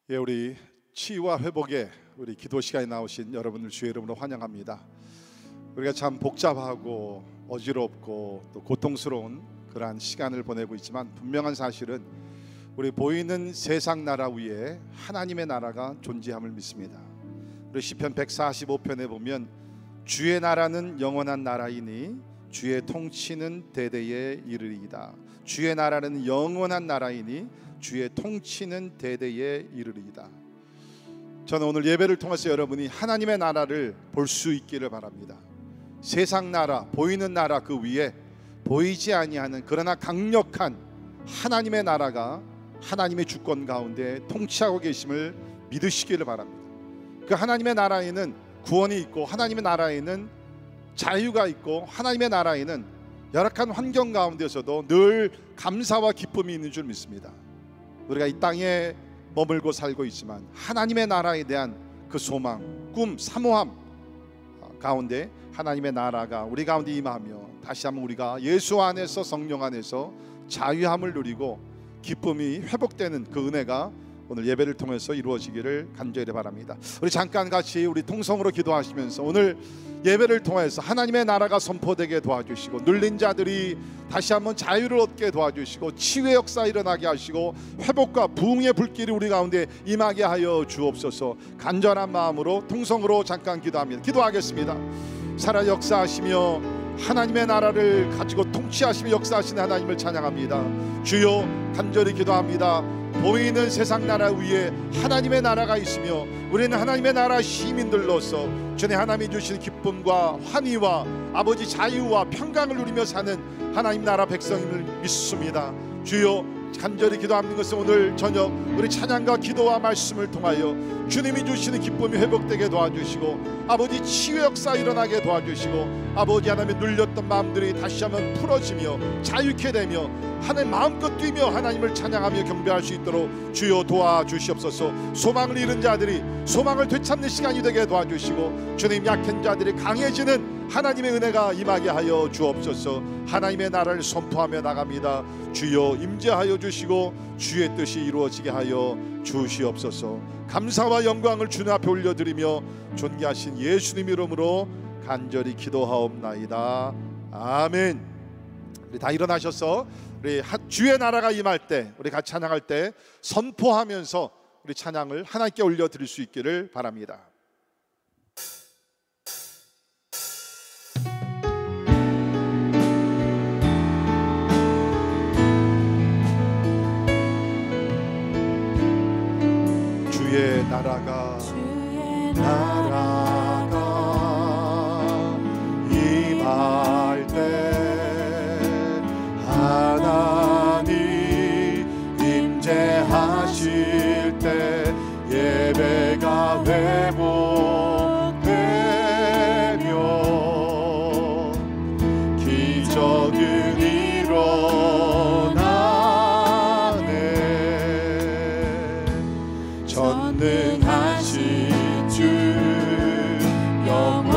예, 우리 치유와 회복에 우리 기도 시간에 나오신 여러분을 주의 이름으로 환영합니다. 우리가 참 복잡하고 어지럽고 또 고통스러운 그러한 시간을 보내고 있지만 분명한 사실은 우리 보이는 세상 나라 위에 하나님의 나라가 존재함을 믿습니다. 우리 시편 145편에 보면 주의 나라는 영원한 나라이니 주의 통치는 대대에 이르리이다. 주의 나라는 영원한 나라이니 주의 통치는 대대에 이르리이다. 저는 오늘 예배를 통해서 여러분이 하나님의 나라를 볼 수 있기를 바랍니다. 세상 나라, 보이는 나라 그 위에 보이지 아니하는 그러나 강력한 하나님의 나라가 하나님의 주권 가운데 통치하고 계심을 믿으시기를 바랍니다. 그 하나님의 나라에는 구원이 있고 하나님의 나라에는 자유가 있고 하나님의 나라에는 열악한 환경 가운데서도 늘 감사와 기쁨이 있는 줄 믿습니다. 우리가 이 땅에 머물고 살고 있지만 하나님의 나라에 대한 그 소망, 꿈, 사모함 가운데 하나님의 나라가 우리 가운데 임하며 다시 한번 우리가 예수 안에서 성령 안에서 자유함을 누리고 기쁨이 회복되는 그 은혜가 오늘 예배를 통해서 이루어지기를 간절히 바랍니다. 우리 잠깐 같이 우리 통성으로 기도하시면서 오늘 예배를 통해서 하나님의 나라가 선포되게 도와주시고 눌린 자들이 다시 한번 자유를 얻게 도와주시고 치유의 역사 일어나게 하시고 회복과 부흥의 불길이 우리 가운데 임하게 하여 주옵소서. 간절한 마음으로 통성으로 잠깐 기도합니다. 기도하겠습니다. 살아 역사하시며 하나님의 나라를 가지고 통치하시며 역사하시는 하나님을 찬양합니다. 주여, 간절히 기도합니다. 보이는 세상 나라 위에 하나님의 나라가 있으며 우리는 하나님의 나라 시민들로서 주님 하나님이 주신 기쁨과 환희와 아버지 자유와 평강을 누리며 사는 하나님 나라 백성임을 믿습니다. 주여, 간절히 기도하는 것은 오늘 저녁 우리 찬양과 기도와 말씀을 통하여 주님이 주시는 기쁨이 회복되게 도와주시고 아버지 치유 역사 일어나게 도와주시고 아버지 하나님의 눌렸던 마음들이 다시 한번 풀어지며 자유케 되며 하나님 마음껏 뛰며 하나님을 찬양하며 경배할 수 있도록 주여 도와주시옵소서. 소망을 잃은 자들이 소망을 되찾는 시간이 되게 도와주시고 주님 약한 자들이 강해지는 하나님의 은혜가 임하게 하여 주옵소서. 하나님의 나라를 선포하며 나갑니다. 주여 임재하여 주시고 주의 뜻이 이루어지게 하여 주시옵소서. 감사와 영광을 주님 앞에 올려드리며 존귀하신 예수님 이름으로 간절히 기도하옵나이다. 아멘. 우리 다 일어나셔서 우리 주의 나라가 임할 때 우리 같이 찬양할 때 선포하면서 우리 찬양을 하나님께 올려드릴 수 있기를 바랍니다. 주의 나라가 임할 때 하나님 임재하실 때 예배가 회복되며 기적은 일어나네. 전능하신 주 영원하신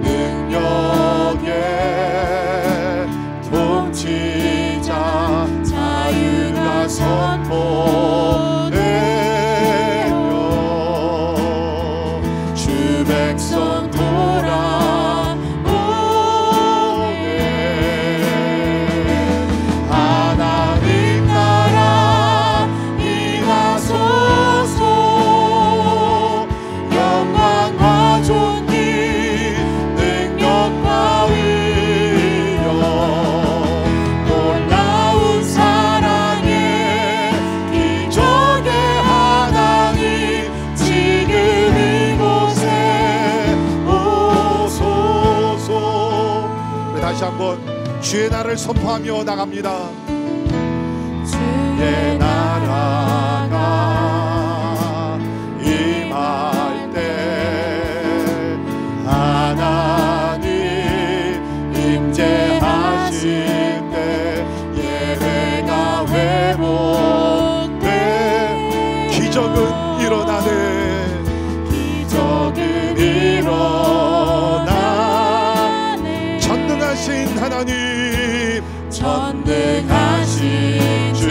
능력의 통치자 자유가 선포되며 주 백성 주의 나라를 선포하며 나갑니다. 주의 나라가 임할 때 하나님 임재하실 때 예배가 회복돼 기적은 일어나네. 기적은 일어나네. 전능하신 하나님 전능하신 주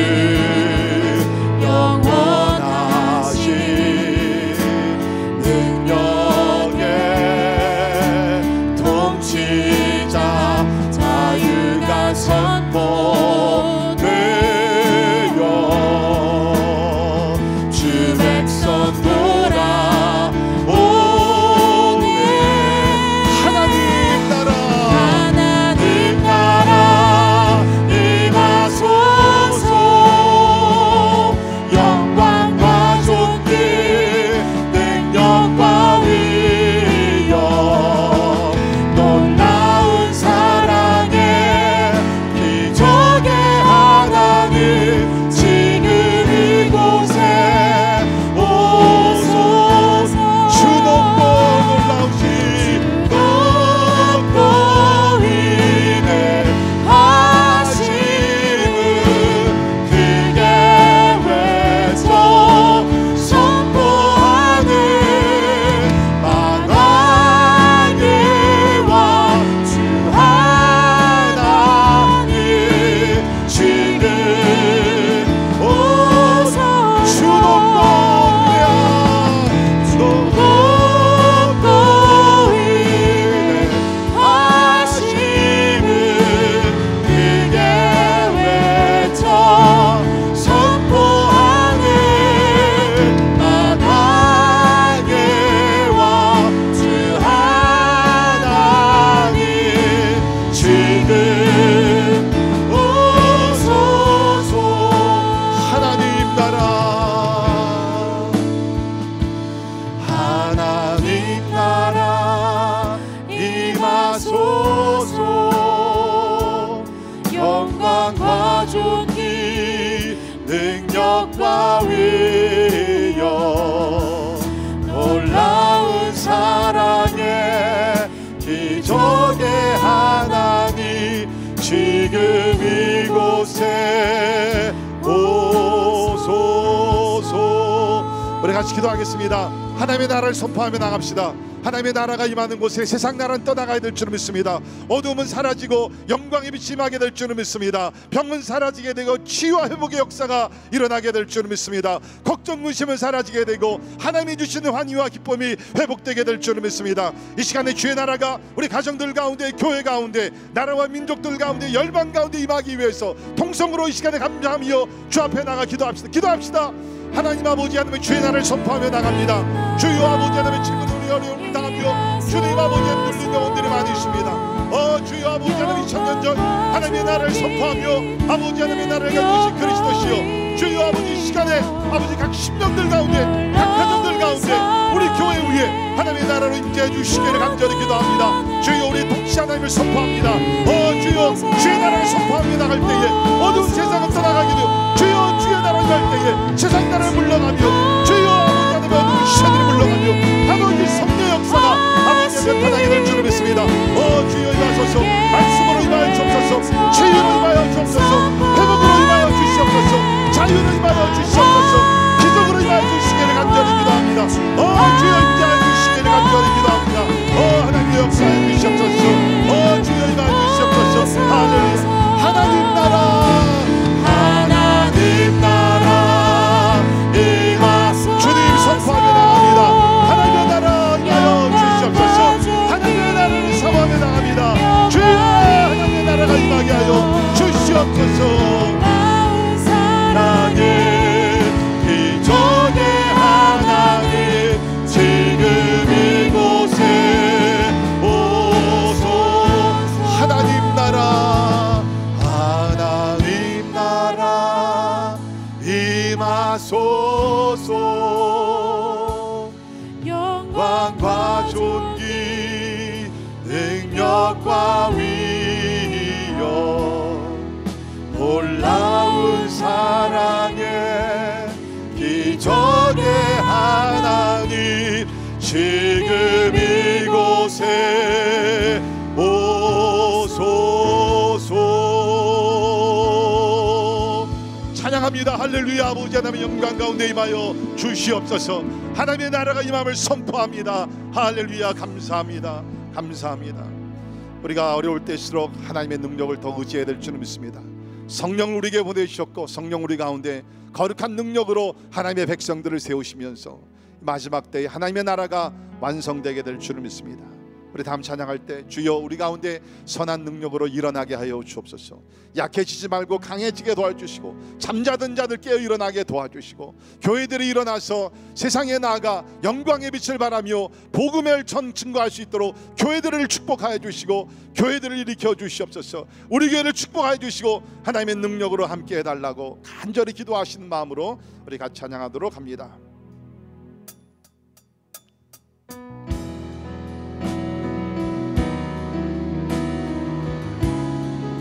영광과 존귀 능력과 위엄 놀라운 사랑의 기적의 하나님 지금 이곳에 오소서. 우리 같이 기도하겠습니다. 하나님의 나라를 선포하며 나갑시다. 하나님의 나라가 임하는 곳에 세상 나라는 떠나가야 될 줄 믿습니다. 어두움은 사라지고 영광의 빛이 임하게 될 줄 믿습니다. 병은 사라지게 되고 치유와 회복의 역사가 일어나게 될 줄 믿습니다. 걱정 근심은 사라지게 되고 하나님이 주시는 환희와 기쁨이 회복되게 될 줄 믿습니다. 이 시간에 주의 나라가 우리 가정들 가운데, 교회 가운데, 나라와 민족들 가운데, 열방 가운데 임하기 위해서 통성으로 이 시간에 감사하며 주 앞에 나가 기도합시다. 하나님 아버지 하나님의 주의 나라를 선포하며 나갑니다. 주여 아버지 하나님의 친구들 우리 어려움을 당하며 주님 아버지 하나님 눌린 영혼들이 많이 있습니다. 주여 아버지 하나님 2000년 전 하나님의 나라를 선포하며 아버지 하나님의 나라를 가지신 그리스도시여 주여 아버지 이 시간에 아버지 각 심령들 가운데, 각 가정들 가운데 우리 교회 위에 하나님의 나라로 임재해 주시기를 간절히 기도합니다. 주여 우리 동시 하나님을 선포합니다. 주여 주의 나라를 선포하며 나갈 때에 어두운 세상을 떠나가게 되어 주여 주의 나라를 갈 때에 세상 나라를 물러가며 주여 아버지 하나님의 어두운 시간을 물러가며 아버지 성령 역사가 아버지 나타나게 될 줄 믿습니다. 주여 임하소서. 말씀으로 임하여 주옵소서. 치유로 임하여 주옵소서. 회복으로 임하여 주시옵소서. 자유로 임하여 주시옵소서. 기적으로 임하여 주시기를 간절히 기도합니다. 주여 임하여 주시기를 간절히 기도합니다. 하나님의 역사에 주시옵소서. 주여 임하여 주시옵소서. 할렐루야. 하나님 나라 주님 선포하며 나갑니다. 하나님의 나라 임하여 주시옵소서. 하나님의 나라를 사모하며 나갑니다. 주여 하나님의 나라가 임하게 하여 주시옵소서. 하나님 기적의 하나님 지금 이곳에 오소. 하나님 나라 임하소서. 영광과 존귀 능력과 위엄 놀라운 사랑의 기적의 하나님 지금 이곳에 오소서. 찬양합니다. 할렐루야. 아버지 하나님의 영광 가운데 임하여 주시옵소서. 하나님의 나라가 임함을 선포합니다. 할렐루야. 감사합니다. 우리가 어려울 때일수록 하나님의 능력을 더 의지해야 될 줄 믿습니다. 성령 우리에게 보내주셨고 성령 우리 가운데 거룩한 능력으로 하나님의 백성들을 세우시면서 마지막 때에 하나님의 나라가 완성되게 될 줄 믿습니다. 우리 다음 찬양할 때 주여 우리 가운데 선한 능력으로 일어나게 하여 주옵소서. 약해지지 말고 강해지게 도와주시고 잠자던 자들 깨어 일어나게 도와주시고 교회들이 일어나서 세상에 나아가 영광의 빛을 바라며 복음을 증거할 수 있도록 교회들을 축복하여 주시고 교회들을 일으켜 주시옵소서. 우리 교회를 축복하여 주시고 하나님의 능력으로 함께 해달라고 간절히 기도하시는 마음으로 우리 같이 찬양하도록 합니다.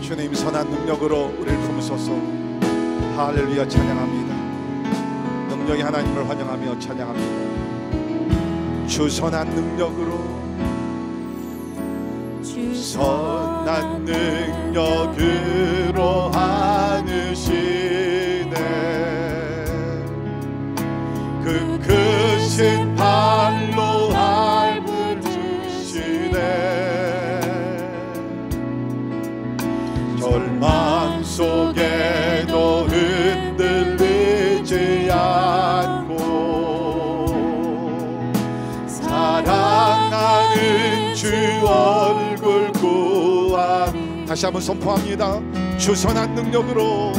주님 선한 능력으로 우리를 품으소서. 할렐루야. 찬양합니다. 능력의 하나님을 환영하며 찬양합니다. 주 선한 능력으로 주 선한 능력으로 하느시네 그 크신 발로 밟을 주시네 절망 속에도 흔들리지 않고 사랑하는 주 얼굴 구한 다시 한번 선포합니다. 주 선한 능력으로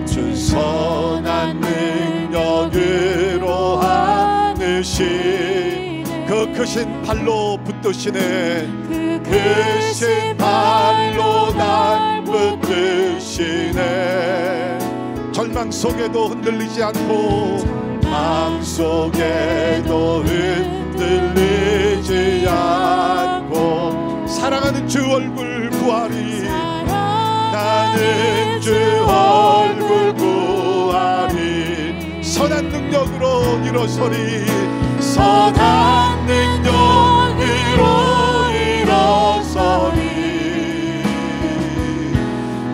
주 선한 능력으로 하느신 그 크신 발로 붙드시네 그 크신 발로 날 붙드시네 절망 속에도 흔들리지 않고 절망 속에도 흔들리지 않고 사랑하는 주 얼굴 구하리 난 영광하는 주 얼굴 구하리. 선한 능력으로 일어서리. 선한 능력으로 일어서리.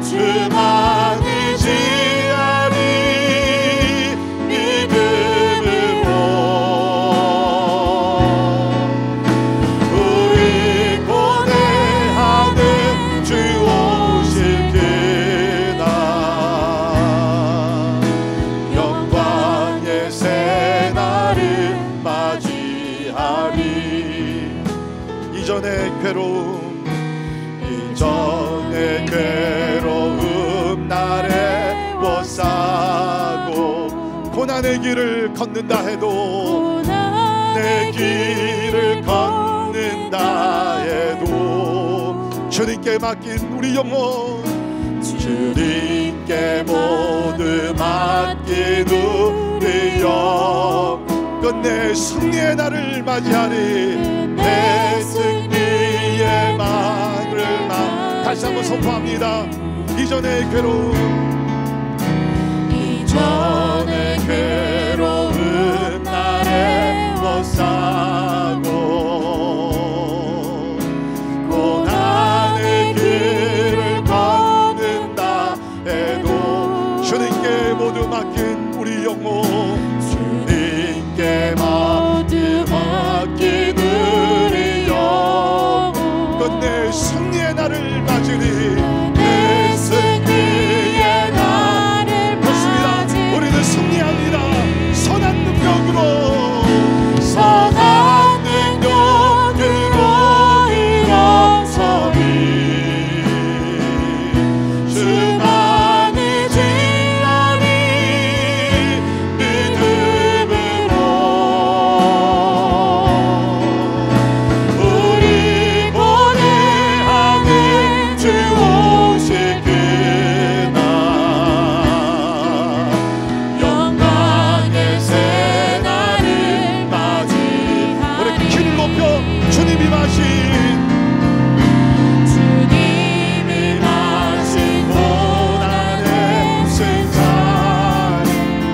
주만 의지하리. 믿음으로 우리 고뇌하는 주 오실 그날 영광의 새날을 맞이하리. 이전의 괴로움 나를 워싸고 고난의 길을 걷는다 해도 내 길을 걷는다 해도 주님께 맡긴 우리 영혼 주님께 모두 맡긴 우리 영혼 끝내 승리의 날을 맞이하리. 내 승리의 날을 다시 한번 선포합니다. 이전의 괴로움 나를 못사고 고난의 길을 걷는다 해도 주님께 모두 맡긴 우리 영혼 주님께 모두 맡긴 우리 영혼 끝내 승리의 날을 맞으리. 내 승리의 날을 맞습니다. 우리는 승리합니다. 선한 능력으로 일어서리. 주만 의지하리. 믿음으로 우리 고뇌하는 주 오실 그날 영광의 새날을 맞이하리. 우리 키를 높여 주님이 마신 고난의 승산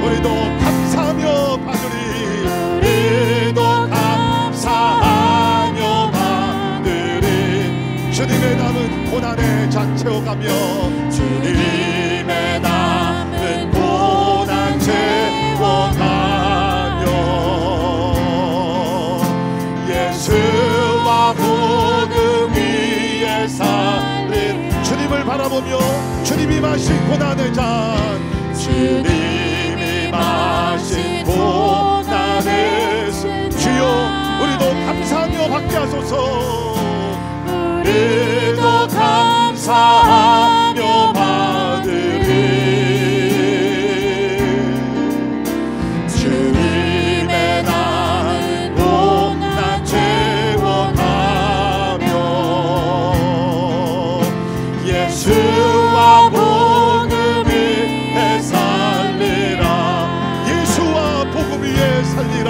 우리도 감사하며 받으리. 우리도 감사하며 받으리. 주님의 남은 고난의 잔 채워가며 주님의 남은 고난 채워가며 예수와 복음 위에 살린 주님을 바라보며 주님이 마신 고난의 잔 주님이 마신 고난의 잔 주여 우리도 감사하며 받게 하소서. 우리도 감사하며 받으리. 주님의 남은 고난 채워가며 예수와 복음 위에 살리라. 예수와 복음 위에 살리라.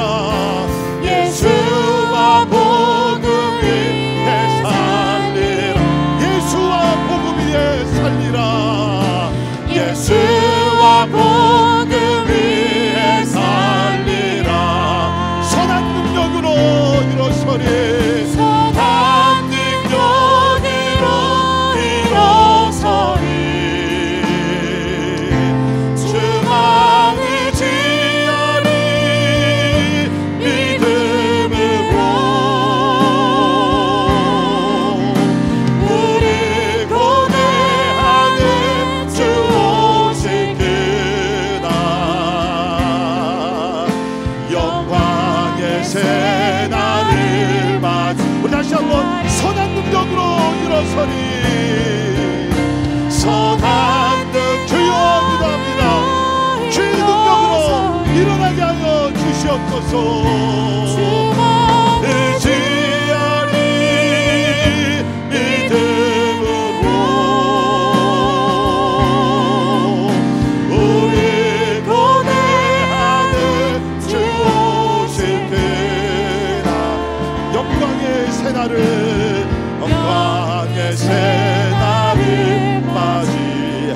예수와 복음 위에 살리라. 예수와 복음 위에 살리라. 예수와 복음 위에 살리라. 선한 능력으로 일어서리. 선한 능력으로 일어서리. 주만 의지하리. 믿음으로 우리 고뇌하는 주 오실 그날 영광의 새날을 맞이. 우리 다시 한번 선한 능력으로 일어서리. 선한 능 주여 기도합니다. 주의 능력으로 일어나게 하여 주시옵소서. 의지하리. 믿음으로 우리 고뇌하는 주 오실 그날 영광의 새날을 맞이하리.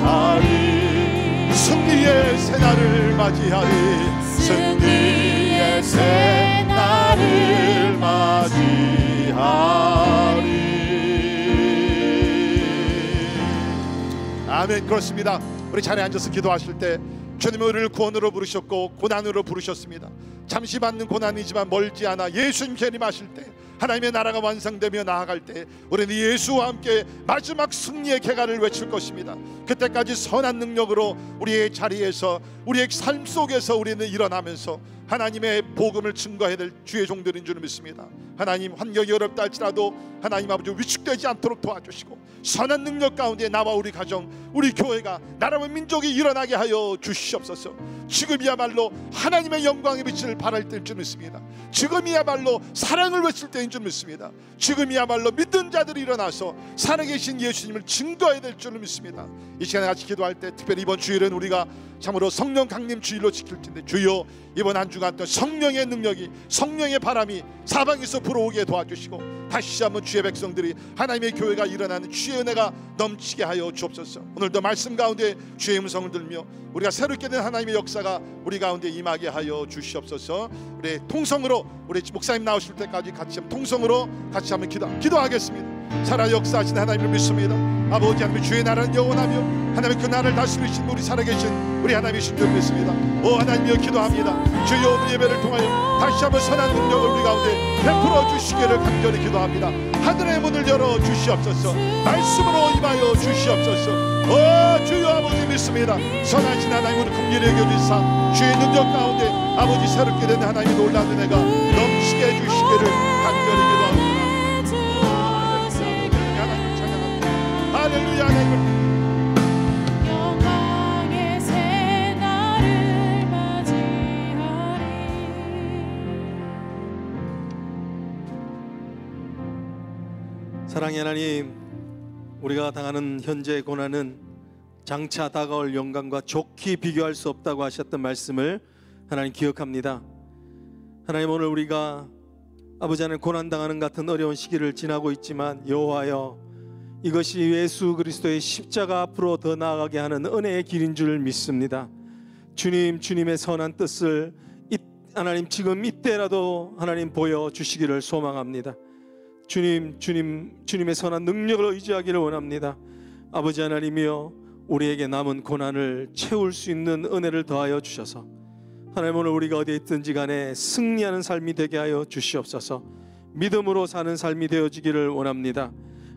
새날을 맞이하리. 승리의 새날을 맞이하리. 아멘. 그렇습니다. 우리 자리에 앉아서 기도하실 때 주님은 우리를 구원으로 부르셨고 고난으로 부르셨습니다. 잠시 받는 고난이지만 멀지 않아 예수님 재림하실 때, 하나님의 나라가 완성되며 나아갈 때 우리는 예수와 함께 마지막 승리의 개가를 외칠 것입니다. 그때까지 선한 능력으로 우리의 자리에서, 우리의 삶 속에서 우리는 일어나면서 하나님의 복음을 증거해야 될 주의 종들인 줄 믿습니다. 하나님, 환경이 어렵다 할지라도 하나님 아버지 위축되지 않도록 도와주시고 선한 능력 가운데 나와 우리 가정, 우리 교회가, 나라와 민족이 일어나게 하여 주시옵소서. 지금이야말로 하나님의 영광의 빛을 발할 때일 줄 믿습니다. 지금이야말로 사랑을 외칠 때인 줄 믿습니다. 지금이야말로 믿는 자들이 일어나서 살아계신 예수님을 증거해야 될 줄 믿습니다. 이 시간에 같이 기도할 때 특별히 이번 주일은 우리가 참으로 성령 강림 주일로 지킬 텐데, 주여 이번 한 주간 또 성령의 능력이, 성령의 바람이 사방에서 불어오게 도와주시고 다시 한번 주의 백성들이, 하나님의 교회가 일어나는 주의 은혜가 넘치게 하여 주옵소서. 오늘도 말씀 가운데 주의 음성을 들며 우리가 새롭게 된 하나님의 역사가 우리 가운데 임하게 하여 주시옵소서. 우리 통성으로, 우리 목사님 나오실 때까지 같이 한번 통성으로 같이 한번 기도하겠습니다. 살아 역사하신 하나님을 믿습니다. 아버지 하나님, 주의 나라는 영원하며 하나님 그 나라를 다스리신 우리 살아계신 우리 하나님이신 줄 믿습니다. 오 하나님이여 기도합니다. 주여 오늘 예배를 통하여 다시 한번 선한 능력을 우리 가운데 베풀어 주시기를 간절히 기도합니다. 하늘의 문을 열어 주시옵소서. 말씀으로 임하여 주시옵소서. 오 주여 아버지 믿습니다. 선하신 하나님으로 긍휼히 여겨주시사 주의 능력 가운데 아버지 새롭게 된 하나님의 놀라운 은혜가 넘치게 해주시기를 간절히 기도합니다. 할렐루야. 영광의 새날을 맞이하리. 사랑의 하나님, 우리가 당하는 현재의 고난은 장차 다가올 영광과 좋게 비교할 수 없다고 하셨던 말씀을 하나님 기억합니다. 하나님, 오늘 우리가 아버지 하나님 고난당하는 같은 어려운 시기를 지나고 있지만 여호와여, 이것이 예수 그리스도의 십자가 앞으로 더 나아가게 하는 은혜의 길인 줄 믿습니다. 주님, 주님의 선한 뜻을 하나님 지금 이때라도 하나님 보여주시기를 소망합니다. 주님, 주님의 선한 능력을 의지하기를 원합니다. 아버지 하나님이여, 우리에게 남은 고난을 채울 수 있는 은혜를 더하여 주셔서 하나님, 오늘 우리가 어디에 있든지 간에 승리하는 삶이 되게 하여 주시옵소서. 믿음으로 사는 삶이 되어지기를 원합니다.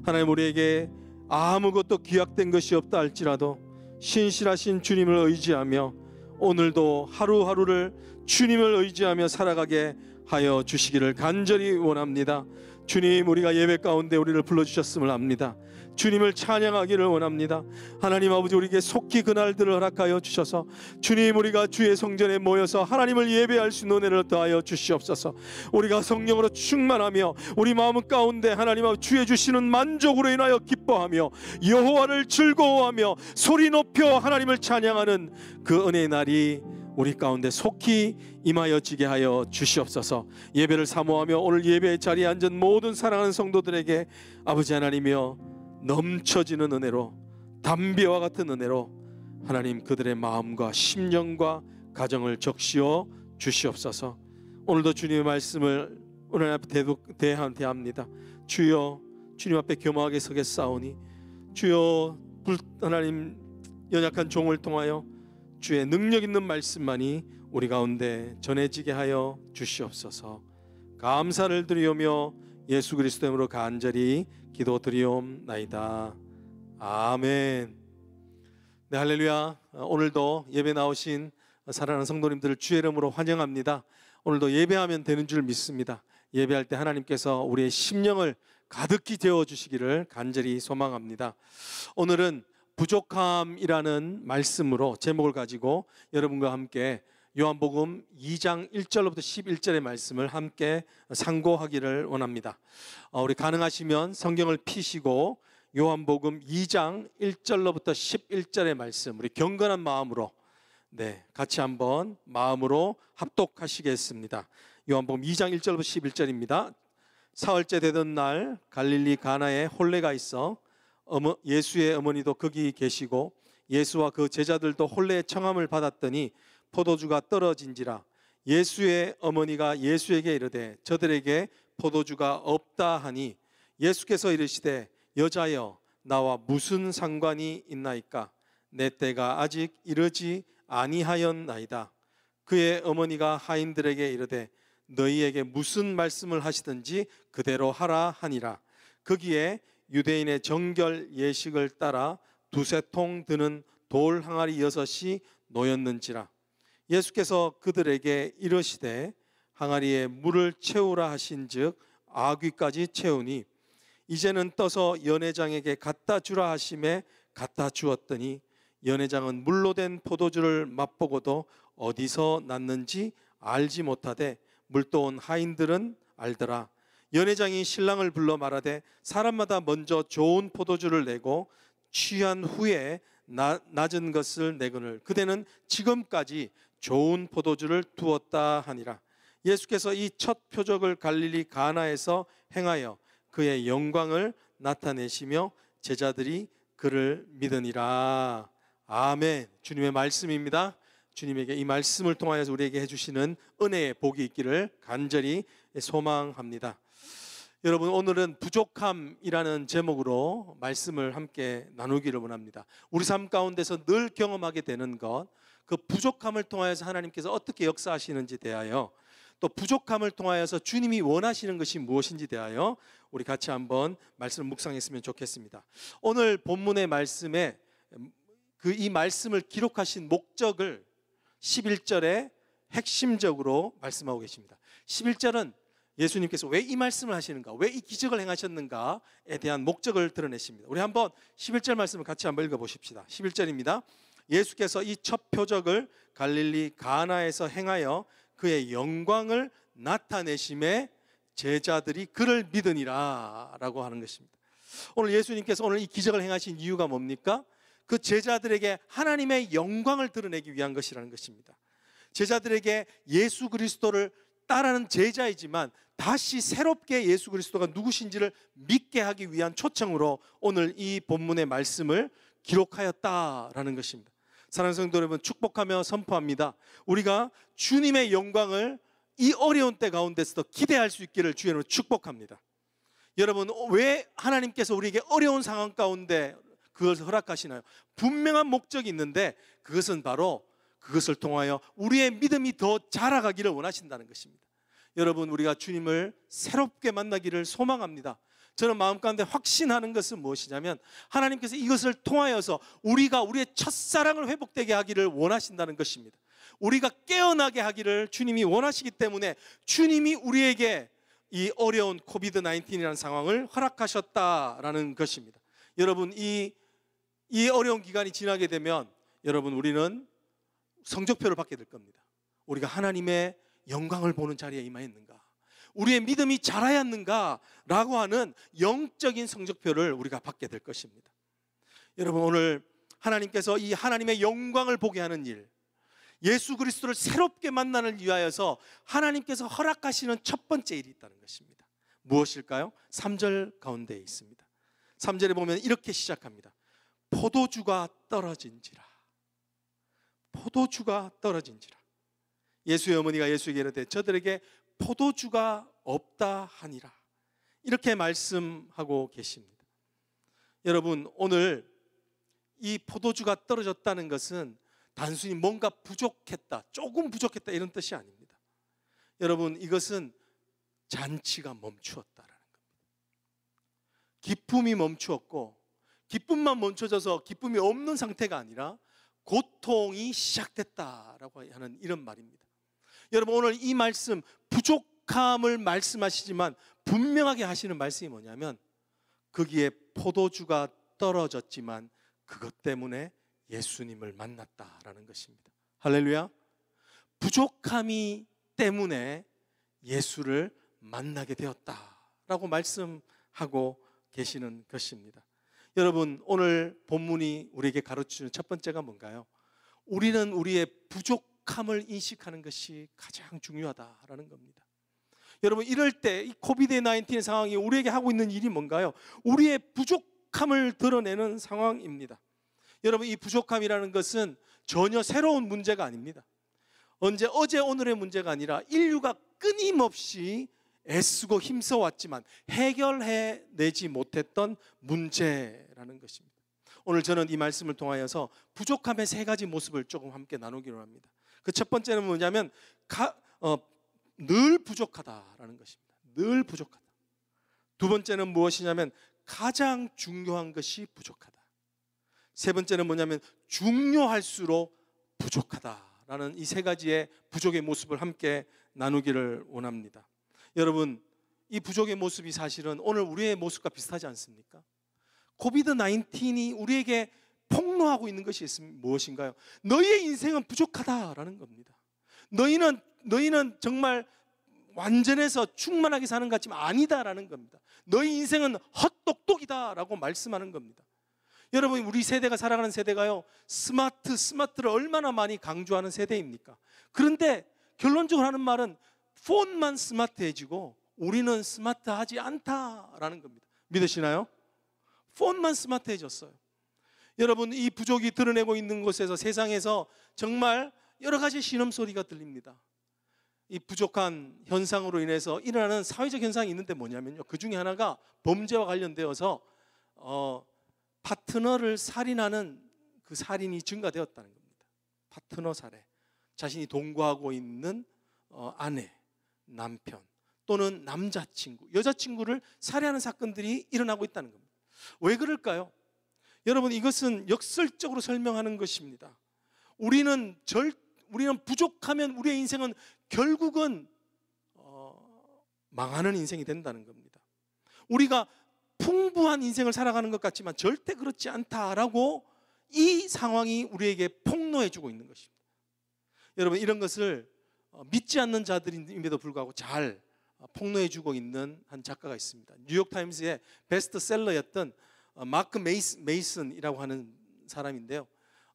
하나님, 우리에게 아무것도 기약된 것이 없다 할지라도 신실하신 주님을 의지하며 오늘도 하루하루를 주님을 의지하며 살아가게 하여 주시기를 간절히 원합니다. 주님, 우리가 예배 가운데 우리를 불러주셨음을 압니다. 주님을 찬양하기를 원합니다. 하나님 아버지, 우리에게 속히 그날들을 허락하여 주셔서 주님, 우리가 주의 성전에 모여서 하나님을 예배할 수 있는 은혜를 더하여 주시옵소서. 우리가 성령으로 충만하며 우리 마음 가운데 하나님 아버지 주의 주시는 만족으로 인하여 기뻐하며 여호와를 즐거워하며 소리 높여 하나님을 찬양하는 그 은혜의 날이 우리 가운데 속히 임하여지게 하여 주시옵소서. 예배를 사모하며 오늘 예배의 자리에 앉은 모든 사랑하는 성도들에게 아버지 하나님이여, 넘쳐지는 은혜로, 담비와 같은 은혜로 하나님 그들의 마음과 심령과 가정을 적시어 주시옵소서. 오늘도 주님의 말씀을 오늘 앞에 대합니다. 주여, 주님 앞에 겸허하게 서겠사오니 주여, 하나님 연약한 종을 통하여 주의 능력 있는 말씀만이 우리 가운데 전해지게 하여 주시옵소서. 감사를 드리오며 예수 그리스도 이름으로 간절히 기도드리옵나이다. 아멘. 네, 할렐루야. 오늘도 예배 나오신 사랑하는 성도님들을 주의 이름으로 환영합니다. 오늘도 예배하면 되는 줄 믿습니다. 예배할 때 하나님께서 우리의 심령을 가득히 채워주시기를 간절히 소망합니다. 오늘은 부족함이라는 말씀으로 제목을 가지고 여러분과 함께 요한복음 2장 1절로부터 11절의 말씀을 함께 상고하기를 원합니다. 우리 가능하시면 성경을 펴시고 요한복음 2장 1절로부터 11절의 말씀, 우리 경건한 마음으로 같이 한번 마음으로 합독하시겠습니다. 요한복음 2장 1절부터 11절입니다. 사흘째 되던 날 갈릴리 가나에 혼례가 있어 예수의 어머니도 거기 계시고 예수와 그 제자들도 혼례의 청함을 받았더니 포도주가 떨어진지라. 예수의 어머니가 예수에게 이르되 저들에게 포도주가 없다 하니 예수께서 이르시되 여자여 나와 무슨 상관이 있나이까? 내 때가 아직 이르지 아니하였나이다. 그의 어머니가 하인들에게 이르되 너희에게 무슨 말씀을 하시든지 그대로 하라 하니라. 거기에 유대인의 정결 예식을 따라 두세 통 드는 돌 항아리 6이 놓였는지라. 예수께서 그들에게 이르시되 항아리에 물을 채우라 하신즉 아귀까지 채우니 이제는 떠서 연회장에게 갖다 주라 하심에 갖다 주었더니 연회장은 물로 된 포도주를 맛보고도 어디서 났는지 알지 못하되 물도온 하인들은 알더라. 연회장이 신랑을 불러 말하되 사람마다 먼저 좋은 포도주를 내고 취한 후에 낮은 것을 내거늘 그대는 지금까지 좋은 포도주를 두었다 하니라. 예수께서 이 첫 표적을 갈릴리 가나에서 행하여 그의 영광을 나타내시며 제자들이 그를 믿으니라. 아멘. 주님의 말씀입니다. 주님에게 이 말씀을 통하여서 우리에게 해주시는 은혜의 복이 있기를 간절히 소망합니다. 여러분, 오늘은 부족함이라는 제목으로 말씀을 함께 나누기를 원합니다. 우리 삶 가운데서 늘 경험하게 되는 것, 그 부족함을 통하여서 하나님께서 어떻게 역사하시는지 대하여, 또 부족함을 통하여서 주님이 원하시는 것이 무엇인지 대하여 우리 같이 한번 말씀을 묵상했으면 좋겠습니다. 오늘 본문의 말씀에 이 말씀을 기록하신 목적을 11절에 핵심적으로 말씀하고 계십니다. 11절은 예수님께서 왜 이 말씀을 하시는가, 왜 이 기적을 행하셨는가에 대한 목적을 드러내십니다. 우리 한번 11절 말씀을 같이 한번 읽어보십시다. 11절입니다. 예수께서 이 첫 표적을 갈릴리 가나에서 행하여 그의 영광을 나타내심에 제자들이 그를 믿으니라 라고 하는 것입니다. 오늘 예수님께서 오늘 이 기적을 행하신 이유가 뭡니까? 그 제자들에게 하나님의 영광을 드러내기 위한 것이라는 것입니다. 제자들에게 예수 그리스도를 따르는 제자이지만 다시 새롭게 예수 그리스도가 누구신지를 믿게 하기 위한 초청으로 오늘 이 본문의 말씀을 기록하였다라는 것입니다. 사랑하는 성도 여러분, 축복하며 선포합니다. 우리가 주님의 영광을 이 어려운 때 가운데서도 기대할 수 있기를 주의 이름으로 축복합니다. 여러분, 왜 하나님께서 우리에게 어려운 상황 가운데 그것을 허락하시나요? 분명한 목적이 있는데 그것은 바로 그것을 통하여 우리의 믿음이 더 자라가기를 원하신다는 것입니다. 여러분, 우리가 주님을 새롭게 만나기를 소망합니다. 저는 마음 가운데 확신하는 것은 무엇이냐면 하나님께서 이것을 통하여서 우리가 우리의 첫사랑을 회복되게 하기를 원하신다는 것입니다. 우리가 깨어나게 하기를 주님이 원하시기 때문에 주님이 우리에게 이 어려운 코비드-19이라는 상황을 허락하셨다라는 것입니다. 여러분, 이 어려운 기간이 지나게 되면 여러분, 우리는 성적표를 받게 될 겁니다. 우리가 하나님의 영광을 보는 자리에 임하였는가, 우리의 믿음이 자라였는가 라고 하는 영적인 성적표를 우리가 받게 될 것입니다. 여러분, 오늘 하나님께서 이 하나님의 영광을 보게 하는 일, 예수 그리스도를 새롭게 만나는 위하여서 하나님께서 허락하시는 첫 번째 일이 있다는 것입니다. 무엇일까요? 3절 가운데에 있습니다. 3절에 보면 이렇게 시작합니다. 포도주가 떨어진지라. 포도주가 떨어진지라. 예수의 어머니가 예수에게 이르되 저들에게 포도주가 없다 하니라. 이렇게 말씀하고 계십니다. 여러분, 오늘 이 포도주가 떨어졌다는 것은 단순히 뭔가 부족했다, 조금 부족했다 이런 뜻이 아닙니다. 여러분, 이것은 잔치가 멈추었다라는 겁니다. 기쁨이 멈추었고, 기쁨만 멈춰져서 기쁨이 없는 상태가 아니라 고통이 시작됐다라고 하는 이런 말입니다. 여러분, 오늘 이 말씀, 부족함을 말씀하시지만 분명하게 하시는 말씀이 뭐냐면 거기에 포도주가 떨어졌지만 그것 때문에 예수님을 만났다라는 것입니다. 할렐루야. 부족함이 때문에 예수를 만나게 되었다라고 말씀하고 계시는 것입니다. 여러분, 오늘 본문이 우리에게 가르치는 첫 번째가 뭔가요? 우리는 우리의 부족함을 인식하는 것이 가장 중요하다라는 겁니다. 여러분, 이럴 때 이 코비드-19 상황이 우리에게 하고 있는 일이 뭔가요? 우리의 부족함을 드러내는 상황입니다. 여러분, 이 부족함이라는 것은 전혀 새로운 문제가 아닙니다. 어제 오늘의 문제가 아니라 인류가 끊임없이 애쓰고 힘써왔지만 해결해내지 못했던 문제라는 것입니다. 오늘 저는 이 말씀을 통하여서 부족함의 세 가지 모습을 조금 함께 나누기로 합니다. 그 첫 번째는 뭐냐면 늘 부족하다라는 것입니다. 늘 부족하다. 두 번째는 무엇이냐면 가장 중요한 것이 부족하다. 세 번째는 뭐냐면 중요할수록 부족하다라는 이 세 가지의 부족의 모습을 함께 나누기를 원합니다. 여러분, 이 부족의 모습이 사실은 오늘 우리의 모습과 비슷하지 않습니까? 코비드-19이 우리에게 폭로하고 있는 것이 무엇인가요? 너희의 인생은 부족하다라는 겁니다. 너희는 정말 완전해서 충만하게 사는 것 같지만 아니다라는 겁니다. 너희 인생은 헛똑똑이다라고 말씀하는 겁니다. 여러분, 우리 세대가 살아가는 세대가요, 스마트를 얼마나 많이 강조하는 세대입니까? 그런데 결론적으로 하는 말은 폰만 스마트해지고 우리는 스마트하지 않다라는 겁니다. 믿으시나요? 폰만 스마트해졌어요. 여러분, 이 부족이 드러내고 있는 곳에서 세상에서 정말 여러 가지 신음소리가 들립니다. 이 부족한 현상으로 인해서 일어나는 사회적 현상이 있는데 뭐냐면요, 그 중에 하나가 범죄와 관련되어서 파트너를 살인하는 그 살인이 증가되었다는 겁니다. 파트너 살해, 자신이 동거하고 있는 아내, 남편 또는 남자친구, 여자친구를 살해하는 사건들이 일어나고 있다는 겁니다. 왜 그럴까요? 여러분, 이것은 역설적으로 설명하는 것입니다. 우리는 부족하면 우리의 인생은 결국은 망하는 인생이 된다는 겁니다. 우리가 풍부한 인생을 살아가는 것 같지만 절대 그렇지 않다라고 이 상황이 우리에게 폭로해주고 있는 것입니다. 여러분, 이런 것을 믿지 않는 자들임에도 불구하고 잘 폭로해주고 있는 한 작가가 있습니다. 뉴욕타임스의 베스트셀러였던 마크 메이슨이라고 하는 사람인데요,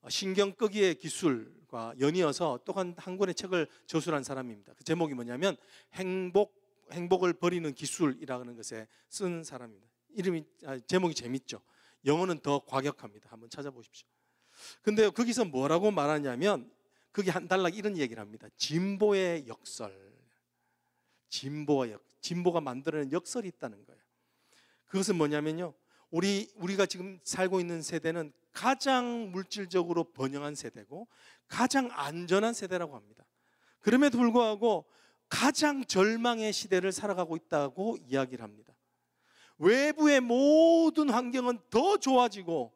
신경 끄기의 기술과 연이어서 또 한 권의 책을 저술한 사람입니다. 그 제목이 뭐냐면 행복을 버리는 기술이라는 것에 쓴 사람입니다. 제목이 재밌죠. 영어는 더 과격합니다. 한번 찾아보십시오. 근데 거기서 뭐라고 말하냐면 거기 한 단락 이런 얘기를 합니다. 진보의 역설. 진보가 만들어낸 역설이 있다는 거예요. 그것은 뭐냐면요, 우리가 지금 살고 있는 세대는 가장 물질적으로 번영한 세대고 가장 안전한 세대라고 합니다. 그럼에도 불구하고 가장 절망의 시대를 살아가고 있다고 이야기를 합니다. 외부의 모든 환경은 더 좋아지고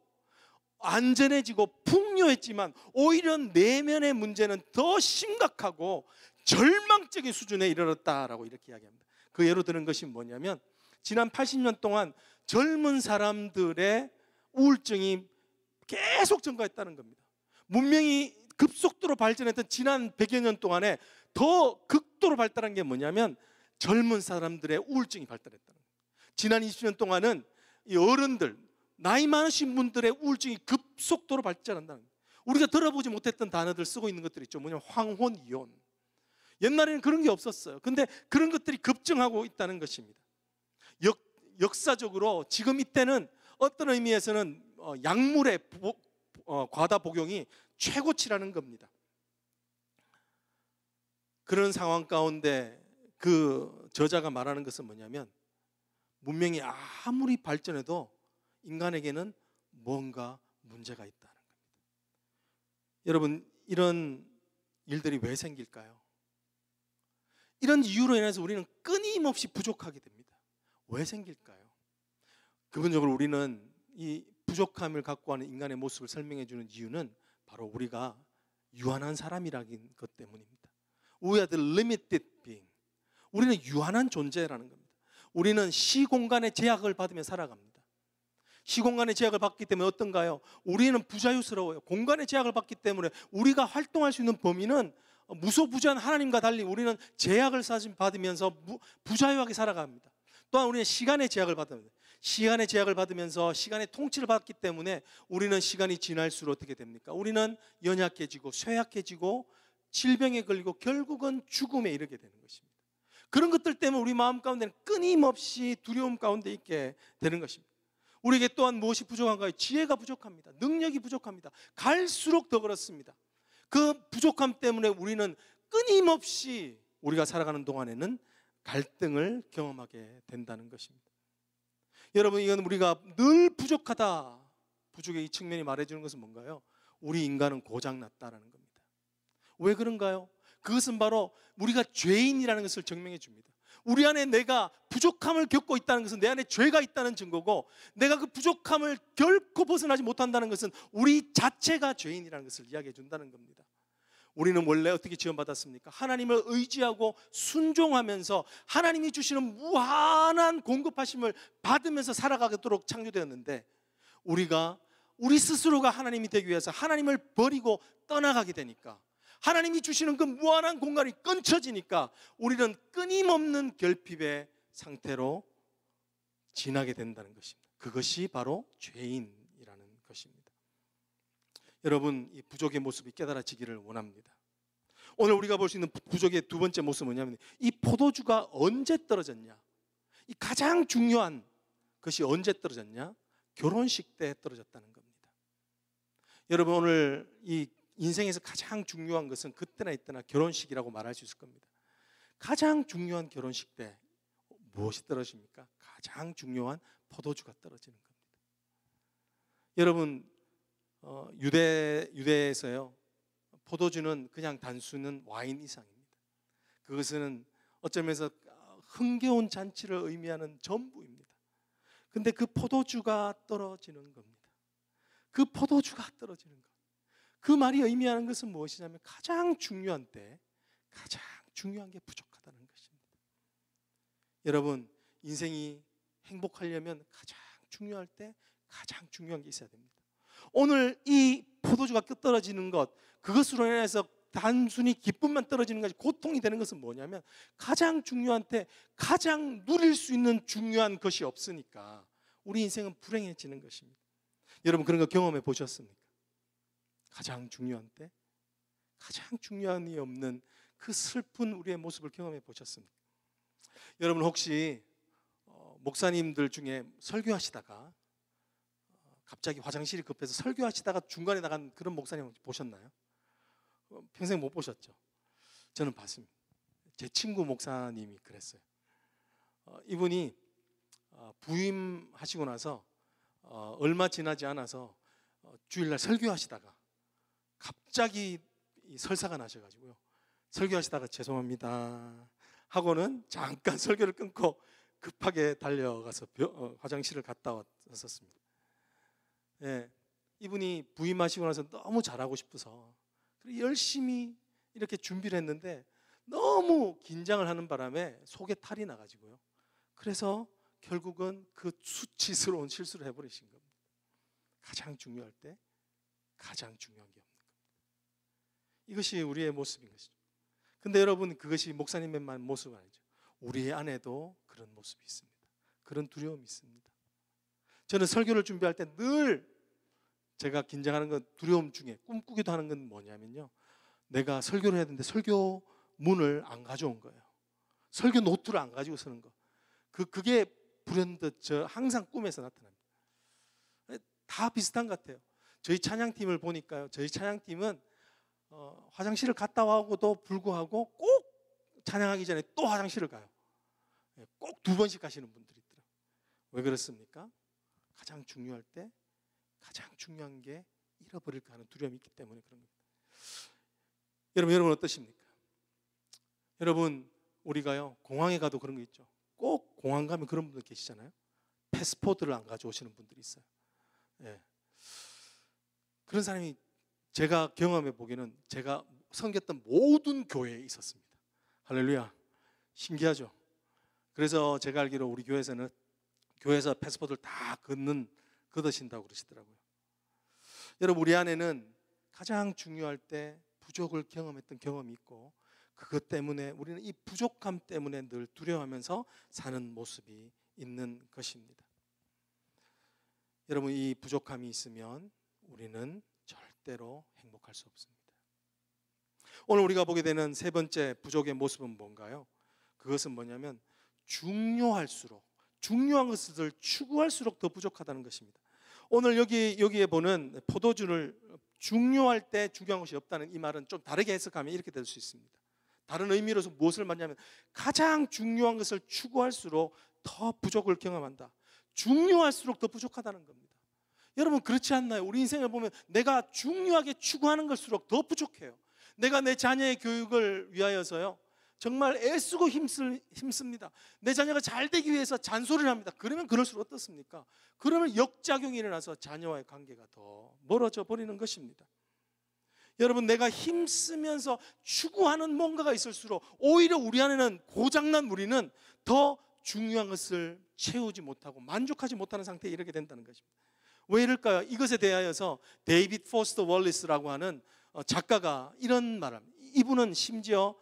안전해지고 풍요했지만 오히려 내면의 문제는 더 심각하고 절망적인 수준에 이르렀다라고 이렇게 이야기합니다. 그 예로 드는 것이 뭐냐면 지난 80년 동안 젊은 사람들의 우울증이 계속 증가했다는 겁니다. 문명이 급속도로 발전했던 지난 100여 년 동안에 더 극도로 발달한 게 뭐냐면 젊은 사람들의 우울증이 발달했다는 겁니다. 지난 20년 동안은 이 어른들, 나이 많으신 분들의 우울증이 급속도로 발전한다는 겁니다. 우리가 들어보지 못했던 단어들 쓰고 있는 것들이 있죠. 뭐냐면 황혼, 이혼. 옛날에는 그런 게 없었어요. 근데 그런 것들이 급증하고 있다는 것입니다. 역사적으로 지금 이때는 어떤 의미에서는 약물의 과다 복용이 최고치라는 겁니다. 그런 상황 가운데 그 저자가 말하는 것은 뭐냐면 문명이 아무리 발전해도 인간에게는 뭔가 문제가 있다는 겁니다. 여러분, 이런 일들이 왜 생길까요? 이런 이유로 인해서 우리는 끊임없이 부족하게 됩니다. 왜 생길까요? 근본적으로 우리는 이 부족함을 갖고 하는 인간의 모습을 설명해 주는 이유는 바로 우리가 유한한 사람이라는 것 때문입니다. We are the limited being. 우리는 유한한 존재라는 겁니다. 우리는 시공간의 제약을 받으며 살아갑니다. 시공간의 제약을 받기 때문에 어떤가요? 우리는 부자유스러워요. 공간의 제약을 받기 때문에 우리가 활동할 수 있는 범위는 무소부지한 하나님과 달리 우리는 제약을 받으면서 부자유하게 살아갑니다. 또한 우리는 시간의 제약을 받습니다. 시간의 제약을 받으면서 시간의 통치를 받기 때문에 우리는 시간이 지날수록 어떻게 됩니까? 우리는 연약해지고 쇠약해지고 질병에 걸리고 결국은 죽음에 이르게 되는 것입니다. 그런 것들 때문에 우리 마음 가운데는 끊임없이 두려움 가운데 있게 되는 것입니다. 우리에게 또한 무엇이 부족한가요? 지혜가 부족합니다. 능력이 부족합니다. 갈수록 더 그렇습니다. 그 부족함 때문에 우리는 끊임없이 우리가 살아가는 동안에는 갈등을 경험하게 된다는 것입니다. 여러분, 이건 우리가 늘 부족하다, 부족의 이 측면이 말해주는 것은 뭔가요? 우리 인간은 고장났다라는 겁니다. 왜 그런가요? 그것은 바로 우리가 죄인이라는 것을 증명해 줍니다. 우리 안에 내가 부족함을 겪고 있다는 것은 내 안에 죄가 있다는 증거고, 내가 그 부족함을 결코 벗어나지 못한다는 것은 우리 자체가 죄인이라는 것을 이야기해 준다는 겁니다. 우리는 원래 어떻게 지원받았습니까? 하나님을 의지하고 순종하면서 하나님이 주시는 무한한 공급하심을 받으면서 살아가도록 창조되었는데, 우리가 우리 스스로가 하나님이 되기 위해서 하나님을 버리고 떠나가게 되니까, 하나님이 주시는 그 무한한 공간이 끊쳐지니까 우리는 끊임없는 결핍의 상태로 지나게 된다는 것입니다. 그것이 바로 죄인이라는 것입니다. 여러분, 이 부족의 모습이 깨달아지기를 원합니다. 오늘 우리가 볼 수 있는 부족의 두 번째 모습은 뭐냐면, 이 포도주가 언제 떨어졌냐, 이 가장 중요한 것이 언제 떨어졌냐? 결혼식 때 떨어졌다는 겁니다. 여러분, 오늘 이 인생에서 가장 중요한 것은 그때나 이때나 결혼식이라고 말할 수 있을 겁니다. 가장 중요한 결혼식 때 무엇이 떨어집니까? 가장 중요한 포도주가 떨어지는 겁니다. 여러분, 유대에서요, 포도주는 그냥 단순한 와인 이상입니다. 그것은 어쩌면서 흥겨운 잔치를 의미하는 전부입니다. 근데 그 포도주가 떨어지는 겁니다. 그 포도주가 떨어지는 것. 그 말이 의미하는 것은 무엇이냐면, 가장 중요한 때 가장 중요한 게 부족하다는 것입니다. 여러분, 인생이 행복하려면 가장 중요할 때 가장 중요한 게 있어야 됩니다. 오늘 이 포도주가 떨어지는 것, 그것으로 인해서 단순히 기쁨만 떨어지는 것이 고통이 되는 것은 뭐냐면, 가장 중요한 때 가장 누릴 수 있는 중요한 것이 없으니까 우리 인생은 불행해지는 것입니다. 여러분, 그런 거 경험해 보셨습니까? 가장 중요한 때 가장 중요한 이 없는 그 슬픈 우리의 모습을 경험해 보셨습니까? 여러분, 혹시 목사님들 중에 설교하시다가 갑자기 화장실이 급해서 설교하시다가 중간에 나간 그런 목사님 보셨나요? 평생 못 보셨죠? 저는 봤습니다. 제 친구 목사님이 그랬어요. 이분이 부임하시고 나서 얼마 지나지 않아서 주일날 설교하시다가 갑자기 설사가 나셔가지고요, 설교하시다가 죄송합니다 하고는 잠깐 설교를 끊고 급하게 달려가서 화장실을 갔다 왔었습니다. 예, 이분이 부임하시고 나서 너무 잘하고 싶어서 열심히 이렇게 준비를 했는데 너무 긴장을 하는 바람에 속에 탈이 나가지고요, 그래서 결국은 그 수치스러운 실수를 해버리신 겁니다. 가장 중요할 때 가장 중요한 게 없는 겁니다. 이것이 우리의 모습인 것이죠. 근데 여러분, 그것이 목사님의 모습은 아니죠. 우리 안에도 그런 모습이 있습니다. 그런 두려움이 있습니다. 저는 설교를 준비할 때 늘 제가 긴장하는 건, 두려움 중에 꿈꾸기도 하는 건 뭐냐면요, 내가 설교를 해야 되는데 설교문을 안 가져온 거예요. 설교 노트를 안 가지고 서는 거. 그게 불현듯 저 항상 꿈에서 나타납니다. 다 비슷한 것 같아요. 저희 찬양팀을 보니까요, 저희 찬양팀은 화장실을 갔다 와고도 불구하고 꼭 찬양하기 전에 또 화장실을 가요. 꼭 2번씩 가시는 분들이 있더라고요. 왜 그렇습니까? 가장 중요할 때 가장 중요한 게 잃어버릴까 하는 두려움이 있기 때문에 그런 겁니다. 여러분 어떠십니까? 여러분, 우리가요, 공항에 가도 그런 거 있죠. 꼭 공항 가면 그런 분들 계시잖아요. 패스포드를 안 가져오시는 분들이 있어요. 예. 그런 사람이 제가 경험해 보기에는 제가 섬겼던 모든 교회에 있었습니다. 할렐루야. 신기하죠? 그래서 제가 알기로 우리 교회에서는 교회에서 패스포드를 다 걷으신다고 그러시더라고요. 여러분, 우리 안에는 가장 중요할 때 부족을 경험했던 경험이 있고, 그것 때문에 우리는 이 부족함 때문에 늘 두려워하면서 사는 모습이 있는 것입니다. 여러분, 이 부족함이 있으면 우리는 절대로 행복할 수 없습니다. 오늘 우리가 보게 되는 세 번째 부족의 모습은 뭔가요? 그것은 뭐냐면, 중요한 것을 추구할수록 더 부족하다는 것입니다. 오늘 여기에 보는 포도주를 중요할 때 중요한 것이 없다는 이 말은 좀 다르게 해석하면 이렇게 될 수 있습니다. 다른 의미로서 무엇을 말하냐면 가장 중요한 것을 추구할수록 더 부족을 경험한다. 중요할수록 더 부족하다는 겁니다. 여러분 그렇지 않나요? 우리 인생을 보면 내가 중요하게 추구하는 것일수록 더 부족해요. 내가 내 자녀의 교육을 위하여서요 정말 애쓰고 힘씁니다. 내 자녀가 잘 되기 위해서 잔소리를 합니다. 그러면 그럴수록 어떻습니까? 그러면 역작용이 일어나서 자녀와의 관계가 더 멀어져 버리는 것입니다. 여러분 내가 힘쓰면서 추구하는 뭔가가 있을수록 오히려 우리 안에는 고장난 우리는 더 중요한 것을 채우지 못하고 만족하지 못하는 상태에 이르게 된다는 것입니다. 왜 이럴까요? 이것에 대하여서 데이비드 포스터 월리스라고 하는 작가가 이런 말을 합니다. 이분은 심지어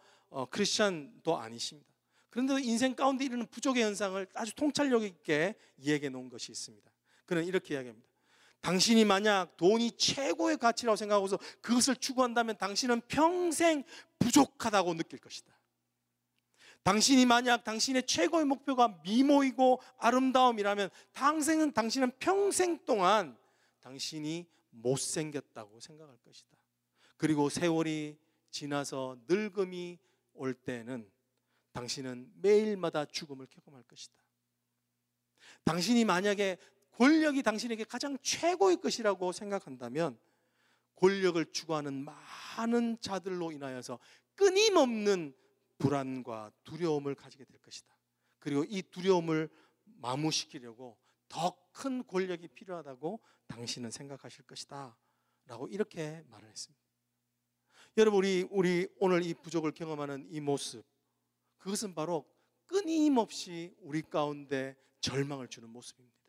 크리스찬도 아니십니다. 그런데도 인생 가운데 이르는 부족의 현상을 아주 통찰력 있게 이야기해 놓은 것이 있습니다. 그는 이렇게 이야기합니다. 당신이 만약 돈이 최고의 가치라고 생각하고서 그것을 추구한다면 당신은 평생 부족하다고 느낄 것이다. 당신이 만약 당신의 최고의 목표가 미모이고 아름다움이라면 당신은 평생 동안 당신이 못생겼다고 생각할 것이다. 그리고 세월이 지나서 늙음이 올 때는 당신은 매일마다 죽음을 경험할 것이다. 당신이 만약에 권력이 당신에게 가장 최고의 것이라고 생각한다면 권력을 추구하는 많은 자들로 인하여서 끊임없는 불안과 두려움을 가지게 될 것이다. 그리고 이 두려움을 마무시키려고 더 큰 권력이 필요하다고 당신은 생각하실 것이다 라고 이렇게 말을 했습니다. 여러분 우리 오늘 이 부족을 경험하는 이 모습, 그것은 바로 끊임없이 우리 가운데 절망을 주는 모습입니다.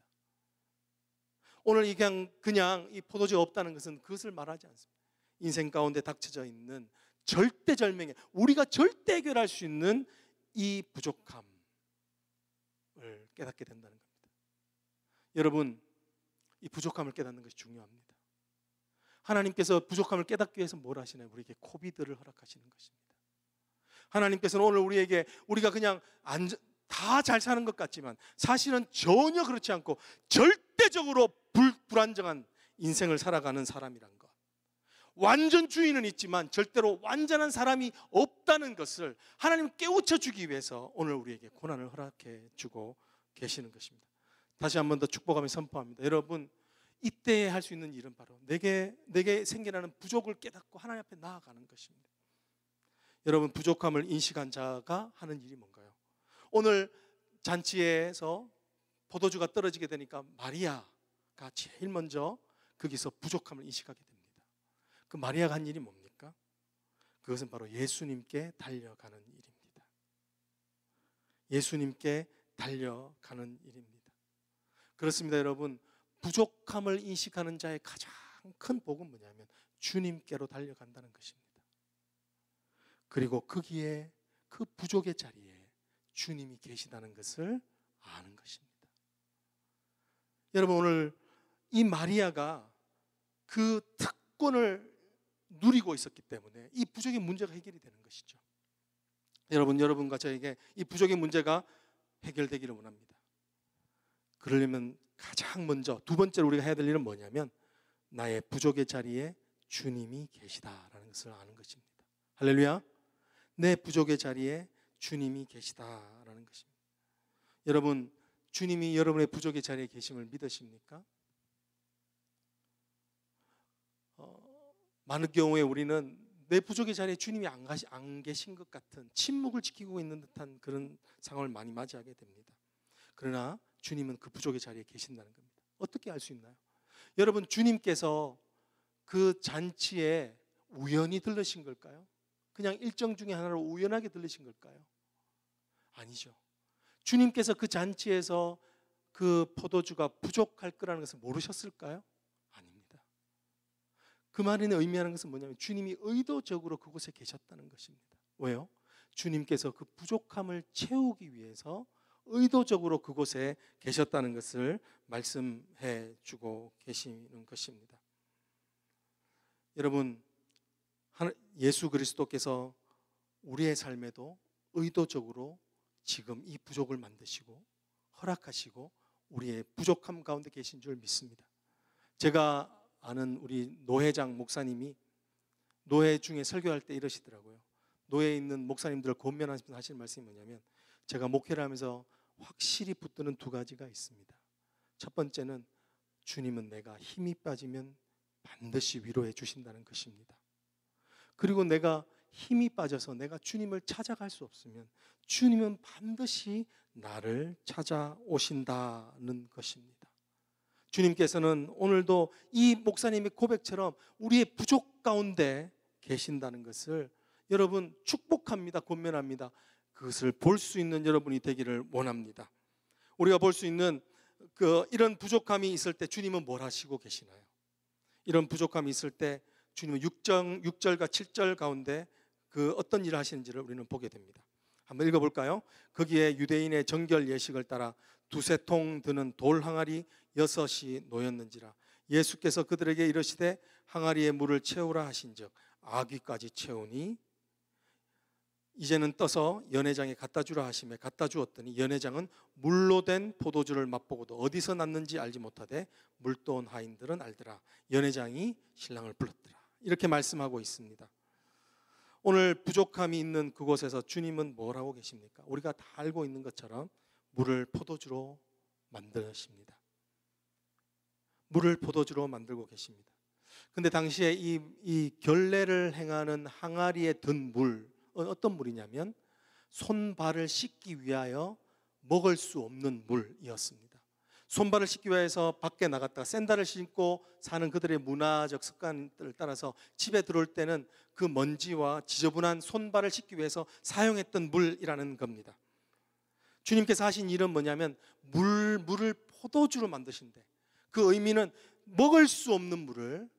오늘 그냥 이 포도주가 없다는 것은 그것을 말하지 않습니다. 인생 가운데 닥쳐져 있는 절대절명의 우리가 절대 해결할 수 있는 이 부족함을 깨닫게 된다는 겁니다. 여러분 이 부족함을 깨닫는 것이 중요합니다. 하나님께서 부족함을 깨닫기 위해서 뭘 하시나요? 우리에게 코비드를 허락하시는 것입니다. 하나님께서는 오늘 우리가 그냥 다 잘 사는 것 같지만 사실은 전혀 그렇지 않고 절대적으로 불안정한 인생을 살아가는 사람이란 것, 완전 주인은 있지만 절대로 완전한 사람이 없다는 것을 하나님 깨우쳐 주기 위해서 오늘 우리에게 고난을 허락해 주고 계시는 것입니다. 다시 한 번 더 축복하며 선포합니다. 여러분 이때 할 수 있는 일은 바로 내게 생겨나는 부족을 깨닫고 하나님 앞에 나아가는 것입니다. 여러분 부족함을 인식한 자가 하는 일이 뭔가요? 오늘 잔치에서 포도주가 떨어지게 되니까 마리아가 제일 먼저 거기서 부족함을 인식하게 됩니다. 그 마리아가 한 일이 뭡니까? 그것은 바로 예수님께 달려가는 일입니다. 예수님께 달려가는 일입니다. 그렇습니다. 여러분 부족함을 인식하는 자의 가장 큰 복은 뭐냐면 주님께로 달려간다는 것입니다. 그리고 거기에 그 부족의 자리에 주님이 계시다는 것을 아는 것입니다. 여러분 오늘 이 마리아가 그 특권을 누리고 있었기 때문에 이 부족의 문제가 해결이 되는 것이죠. 여러분과 저에게 이 부족의 문제가 해결되기를 원합니다. 그러려면 가장 먼저 두 번째로 우리가 해야 될 일은 뭐냐면 나의 부족의 자리에 주님이 계시다라는 것을 아는 것입니다. 할렐루야. 내 부족의 자리에 주님이 계시다라는 것입니다. 여러분 주님이 여러분의 부족의 자리에 계심을 믿으십니까? 많은 경우에 우리는 내 부족의 자리에 주님이 안 계신 것 같은 침묵을 지키고 있는 듯한 그런 상황을 많이 맞이하게 됩니다. 그러나 주님은 그 부족의 자리에 계신다는 겁니다. 어떻게 알 수 있나요? 여러분 주님께서 그 잔치에 우연히 들르신 걸까요? 그냥 일정 중에 하나로 우연하게 들르신 걸까요? 아니죠. 주님께서 그 잔치에서 그 포도주가 부족할 거라는 것을 모르셨을까요? 아닙니다. 그 말이 의미하는 것은 뭐냐면 주님이 의도적으로 그곳에 계셨다는 것입니다. 왜요? 주님께서 그 부족함을 채우기 위해서 의도적으로 그곳에 계셨다는 것을 말씀해 주고 계시는 것입니다. 여러분 예수 그리스도께서 우리의 삶에도 의도적으로 지금 이 부족을 만드시고 허락하시고 우리의 부족함 가운데 계신 줄 믿습니다. 제가 아는 우리 노회장 목사님이 노회 중에 설교할 때 이러시더라고요. 노예에 있는 목사님들을 권면하시면서 하시는 말씀이 뭐냐면, 제가 목회를 하면서 확실히 붙드는 두 가지가 있습니다. 첫 번째는 주님은 내가 힘이 빠지면 반드시 위로해 주신다는 것입니다. 그리고 내가 힘이 빠져서 내가 주님을 찾아갈 수 없으면 주님은 반드시 나를 찾아오신다는 것입니다. 주님께서는 오늘도 이 목사님의 고백처럼 우리의 부족 가운데 계신다는 것을 여러분 축복합니다. 권면합니다. 그것을 볼 수 있는 여러분이 되기를 원합니다. 우리가 볼 수 있는 이런 부족함이 있을 때 주님은 뭘 하시고 계시나요? 이런 부족함이 있을 때 주님은 6절과 7절 가운데 어떤 일을 하시는지를 우리는 보게 됩니다. 한번 읽어볼까요? 거기에 유대인의 정결 예식을 따라 두세 통 드는 돌 항아리 6이 놓였는지라. 예수께서 그들에게 이르시되 항아리에 물을 채우라 하신즉 아귀까지 채우니 이제는 떠서 연회장에 갖다 주라 하시매 갖다 주었더니 연회장은 물로 된 포도주를 맛보고도 어디서 났는지 알지 못하되 물도온 하인들은 알더라. 연회장이 신랑을 불렀더라. 이렇게 말씀하고 있습니다. 오늘 부족함이 있는 그곳에서 주님은 뭘 하고 계십니까? 우리가 다 알고 있는 것처럼 물을 포도주로 만드십니다. 물을 포도주로 만들고 계십니다. 근데 당시에 이 결례를 행하는 항아리에 든 물, 어떤 물이냐면 손발을 씻기 위하여 먹을 수 없는 물이었습니다. 손발을 씻기 위해서 밖에 나갔다가 샌들을 신고 사는 그들의 문화적 습관들을 따라서 집에 들어올 때는 그 먼지와 지저분한 손발을 씻기 위해서 사용했던 물이라는 겁니다. 주님께서 하신 일은 뭐냐면 물을 포도주로 만드신대. 그 의미는 먹을 수 없는 물을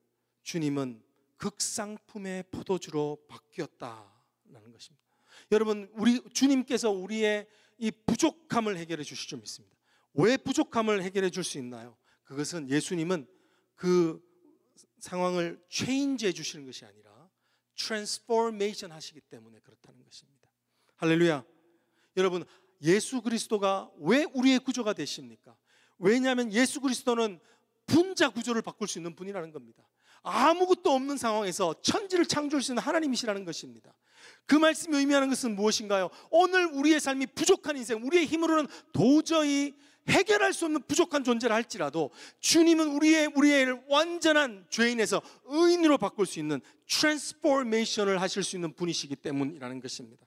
주님은 극상품의 포도주로 바뀌었다라는 것입니다. 여러분, 주님께서 우리의 이 부족함을 해결해 주실 줄 믿습니다. 왜 부족함을 해결해 줄 수 있나요? 그것은 예수님은 그 상황을 체인지해 주시는 것이 아니라 트랜스포메이션 하시기 때문에 그렇다는 것입니다. 할렐루야. 여러분, 예수 그리스도가 왜 우리의 구조가 되십니까? 왜냐하면 예수 그리스도는 분자 구조를 바꿀 수 있는 분이라는 겁니다. 아무것도 없는 상황에서 천지를 창조할 수 있는 하나님이시라는 것입니다. 그 말씀이 의미하는 것은 무엇인가요? 오늘 우리의 삶이 부족한 인생, 우리의 힘으로는 도저히 해결할 수 없는 부족한 존재를 할지라도 주님은 우리의 완전한 죄인에서 의인으로 바꿀 수 있는 트랜스포메이션을 하실 수 있는 분이시기 때문이라는 것입니다.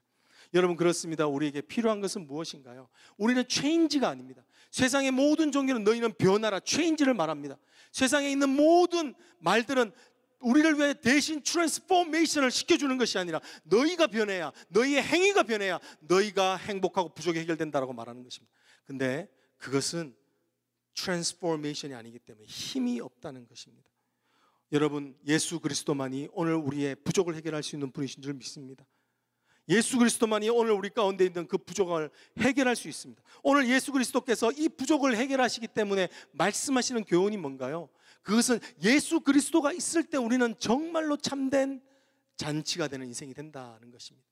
여러분, 그렇습니다. 우리에게 필요한 것은 무엇인가요? 우리는 체인지가 아닙니다. 세상의 모든 종교는 너희는 변하라, 체인지를 말합니다. 세상에 있는 모든 말들은 우리를 위해 대신 트랜스포메이션을 시켜주는 것이 아니라 너희가 변해야, 너희의 행위가 변해야 너희가 행복하고 부족이 해결된다라고 말하는 것입니다. 근데 그것은 트랜스포메이션이 아니기 때문에 힘이 없다는 것입니다. 여러분, 예수 그리스도만이 오늘 우리의 부족을 해결할 수 있는 분이신 줄 믿습니다. 예수 그리스도만이 오늘 우리 가운데 있는 그 부족을 해결할 수 있습니다. 오늘 예수 그리스도께서 이 부족을 해결하시기 때문에 말씀하시는 교훈이 뭔가요? 그것은 예수 그리스도가 있을 때 우리는 정말로 참된 잔치가 되는 인생이 된다는 것입니다.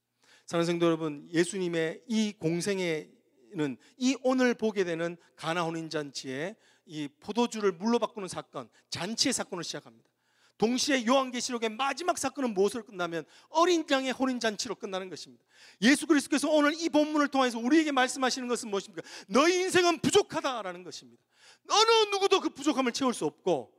사랑하는 성도 여러분, 예수님의 이 공생애는 이 오늘 보게 되는 가나 혼인잔치의 이 포도주를 물로 바꾸는 사건, 잔치의 사건을 시작합니다. 동시에 요한계시록의 마지막 사건은 무엇으로 끝나면 어린 양의 혼인잔치로 끝나는 것입니다. 예수 그리스도께서 오늘 이 본문을 통해서 우리에게 말씀하시는 것은 무엇입니까? 너희 인생은 부족하다라는 것입니다. 어느 누구도 그 부족함을 채울 수 없고,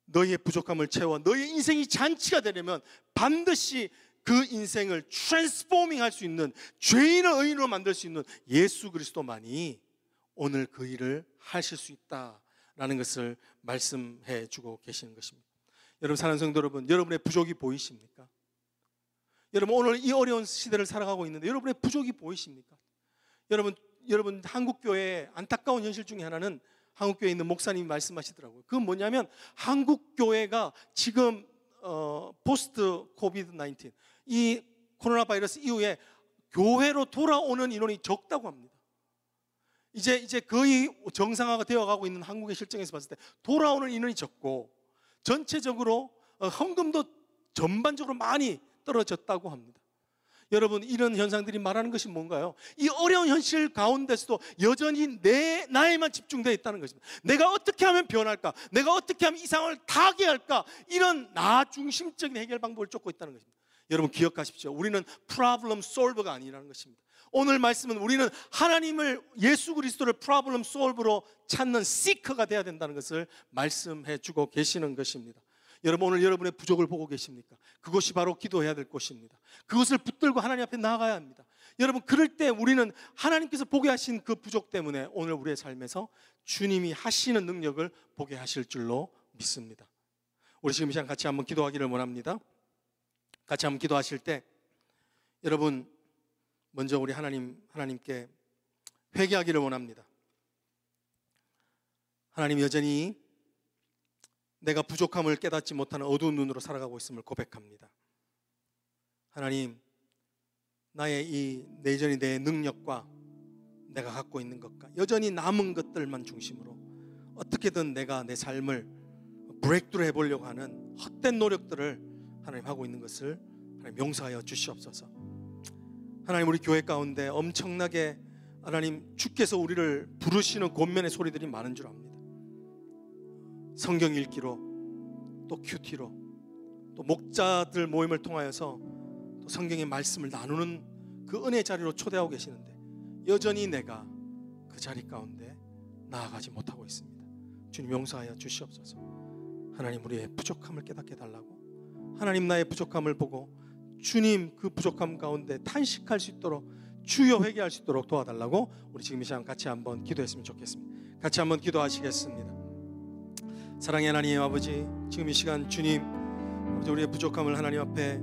너희의 부족함을 채워 너희의 인생이 잔치가 되려면 반드시 그 인생을 트랜스포밍 할 수 있는, 죄인을 의인으로 만들 수 있는 예수 그리스도만이 오늘 그 일을 하실 수 있다라는 것을 말씀해 주고 계시는 것입니다. 여러분, 사랑하는 성도 여러분, 여러분의 부족이 보이십니까? 여러분, 오늘 이 어려운 시대를 살아가고 있는데 여러분의 부족이 보이십니까? 여러분 한국교회의 안타까운 현실 중에 하나는 한국교회에 있는 목사님이 말씀하시더라고요. 그건 뭐냐면 한국교회가 지금 포스트 코비드 19, 이 코로나 바이러스 이후에 교회로 돌아오는 인원이 적다고 합니다. 이제 거의 정상화가 되어가고 있는 한국의 실정에서 봤을 때 돌아오는 인원이 적고, 전체적으로 헌금도 전반적으로 많이 떨어졌다고 합니다. 여러분, 이런 현상들이 말하는 것이 뭔가요? 이 어려운 현실 가운데서도 여전히 나에만 집중되어 있다는 것입니다. 내가 어떻게 하면 변할까? 내가 어떻게 하면 이 상황을 타개할까? 이런 나 중심적인 해결 방법을 쫓고 있다는 것입니다. 여러분 기억하십시오. 우리는 프로블럼 솔버가 아니라는 것입니다. 오늘 말씀은 우리는 하나님을, 예수 그리스도를 프로블럼 솔버로 찾는 시커가 돼야 된다는 것을 말씀해 주고 계시는 것입니다. 여러분, 오늘 여러분의 부족을 보고 계십니까? 그것이 바로 기도해야 될 것입니다. 그것을 붙들고 하나님 앞에 나아가야 합니다. 여러분, 그럴 때 우리는 하나님께서 보게 하신 그 부족 때문에 오늘 우리의 삶에서 주님이 하시는 능력을 보게 하실 줄로 믿습니다. 우리 지금 이 시간 같이 한번 기도하기를 원합니다. 같이 한번 기도하실 때 여러분, 먼저 우리 하나님께 회개하기를 원합니다. 하나님, 여전히 내가 부족함을 깨닫지 못하는 어두운 눈으로 살아가고 있음을 고백합니다. 하나님, 나의 이 여전히 내 능력과 내가 갖고 있는 것과 여전히 남은 것들만 중심으로 어떻게든 내가 내 삶을 브레이크트루 해보려고 하는 헛된 노력들을 하나님 하고 있는 것을 하나님 용서하여 주시옵소서. 하나님, 우리 교회 가운데 엄청나게 하나님 주께서 우리를 부르시는 권면의 소리들이 많은 줄 압니다. 성경 읽기로, 또 큐티로, 또 목자들 모임을 통하여서 또 성경의 말씀을 나누는 그 은혜 자리로 초대하고 계시는데 여전히 내가 그 자리 가운데 나아가지 못하고 있습니다. 주님, 용서하여 주시옵소서. 하나님, 우리의 부족함을 깨닫게 해달라고, 하나님 나의 부족함을 보고 주님 그 부족함 가운데 탄식할 수 있도록, 주여 회개할 수 있도록 도와달라고 우리 지금 이 시간 같이 한번 기도했으면 좋겠습니다. 같이 한번 기도하시겠습니다. 사랑의 하나님 아버지, 지금 이 시간 주님 아버지, 우리의 부족함을 하나님 앞에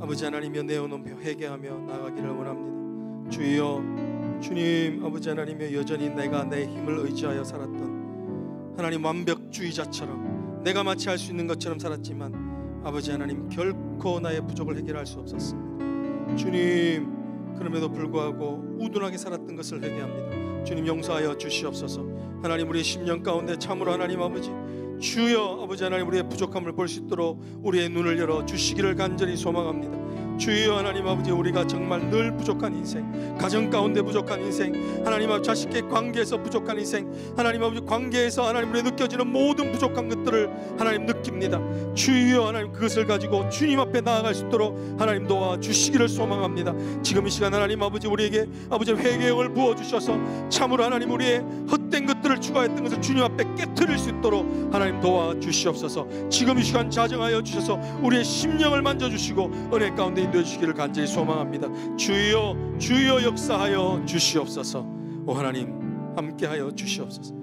아버지 하나님여 내어놓으며 회개하며 나아가기를 원합니다. 주여, 주님 아버지 하나님여, 여전히 내가 내 힘을 의지하여 살았던 하나님 완벽주의자처럼 내가 마치 할 수 있는 것처럼 살았지만 아버지 하나님, 결코 나의 부족을 해결할 수 없었습니다. 주님, 그럼에도 불구하고 우둔하게 살았던 것을 회개합니다. 주님, 용서하여 주시옵소서. 하나님, 우리의 심령 가운데 참으로 하나님 아버지, 주여 아버지 하나님, 우리의 부족함을 볼 수 있도록 우리의 눈을 열어 주시기를 간절히 소망합니다. 주여 하나님 아버지, 우리가 정말 늘 부족한 인생, 가정 가운데 부족한 인생, 하나님 아버지 자식의 관계에서 부족한 인생, 하나님 아버지 관계에서 하나님 우리에 느껴지는 모든 부족한 것들을 하나님 느낍니다. 주여 하나님, 그것을 가지고 주님 앞에 나아갈 수 있도록 하나님 도와주시기를 소망합니다. 지금 이 시간 하나님 아버지, 우리에게 아버지 회개를 부어주셔서 참으로 하나님 우리의 헛된 것들을 추구했던 것을 주님 앞에 깨트릴 수 있도록 하나님 도와주시옵소서. 지금 이 시간 자정하여 주셔서 우리의 심령을 만져주시고 은혜 가운데 인도해 주시기를 간절히 소망합니다. 주여, 주여 역사하여 주시옵소서. 오 하나님, 함께하여 주시옵소서.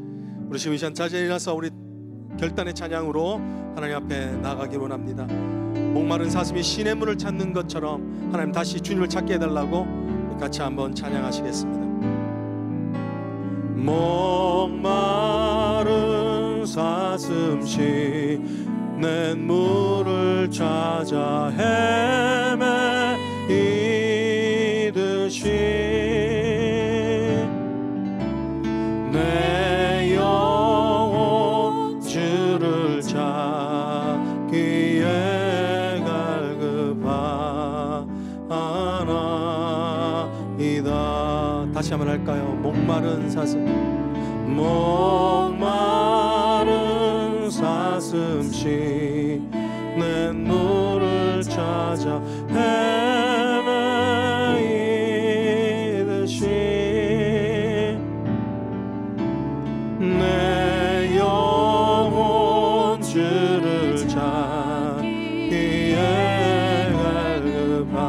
우리 지금 이 시간 자리에 일어나서 우리 결단의 찬양으로 하나님 앞에 나아가기 원합니다. 목마른 사슴이 시냇 물을 찾는 것처럼 하나님 다시 주님을 찾게 해달라고 같이 한번 찬양하시겠습니다. 목마른 사슴 시냇 물을 찾아 헤매이듯이 내 영혼 주를 찾기에 갈급하나이다. 다시 한번 할까요? 목마른 사슴, 목마른 사슴 시냇 물을 찾아 헤매이듯이 내 영혼 주를 찾기에 갈급하나이다.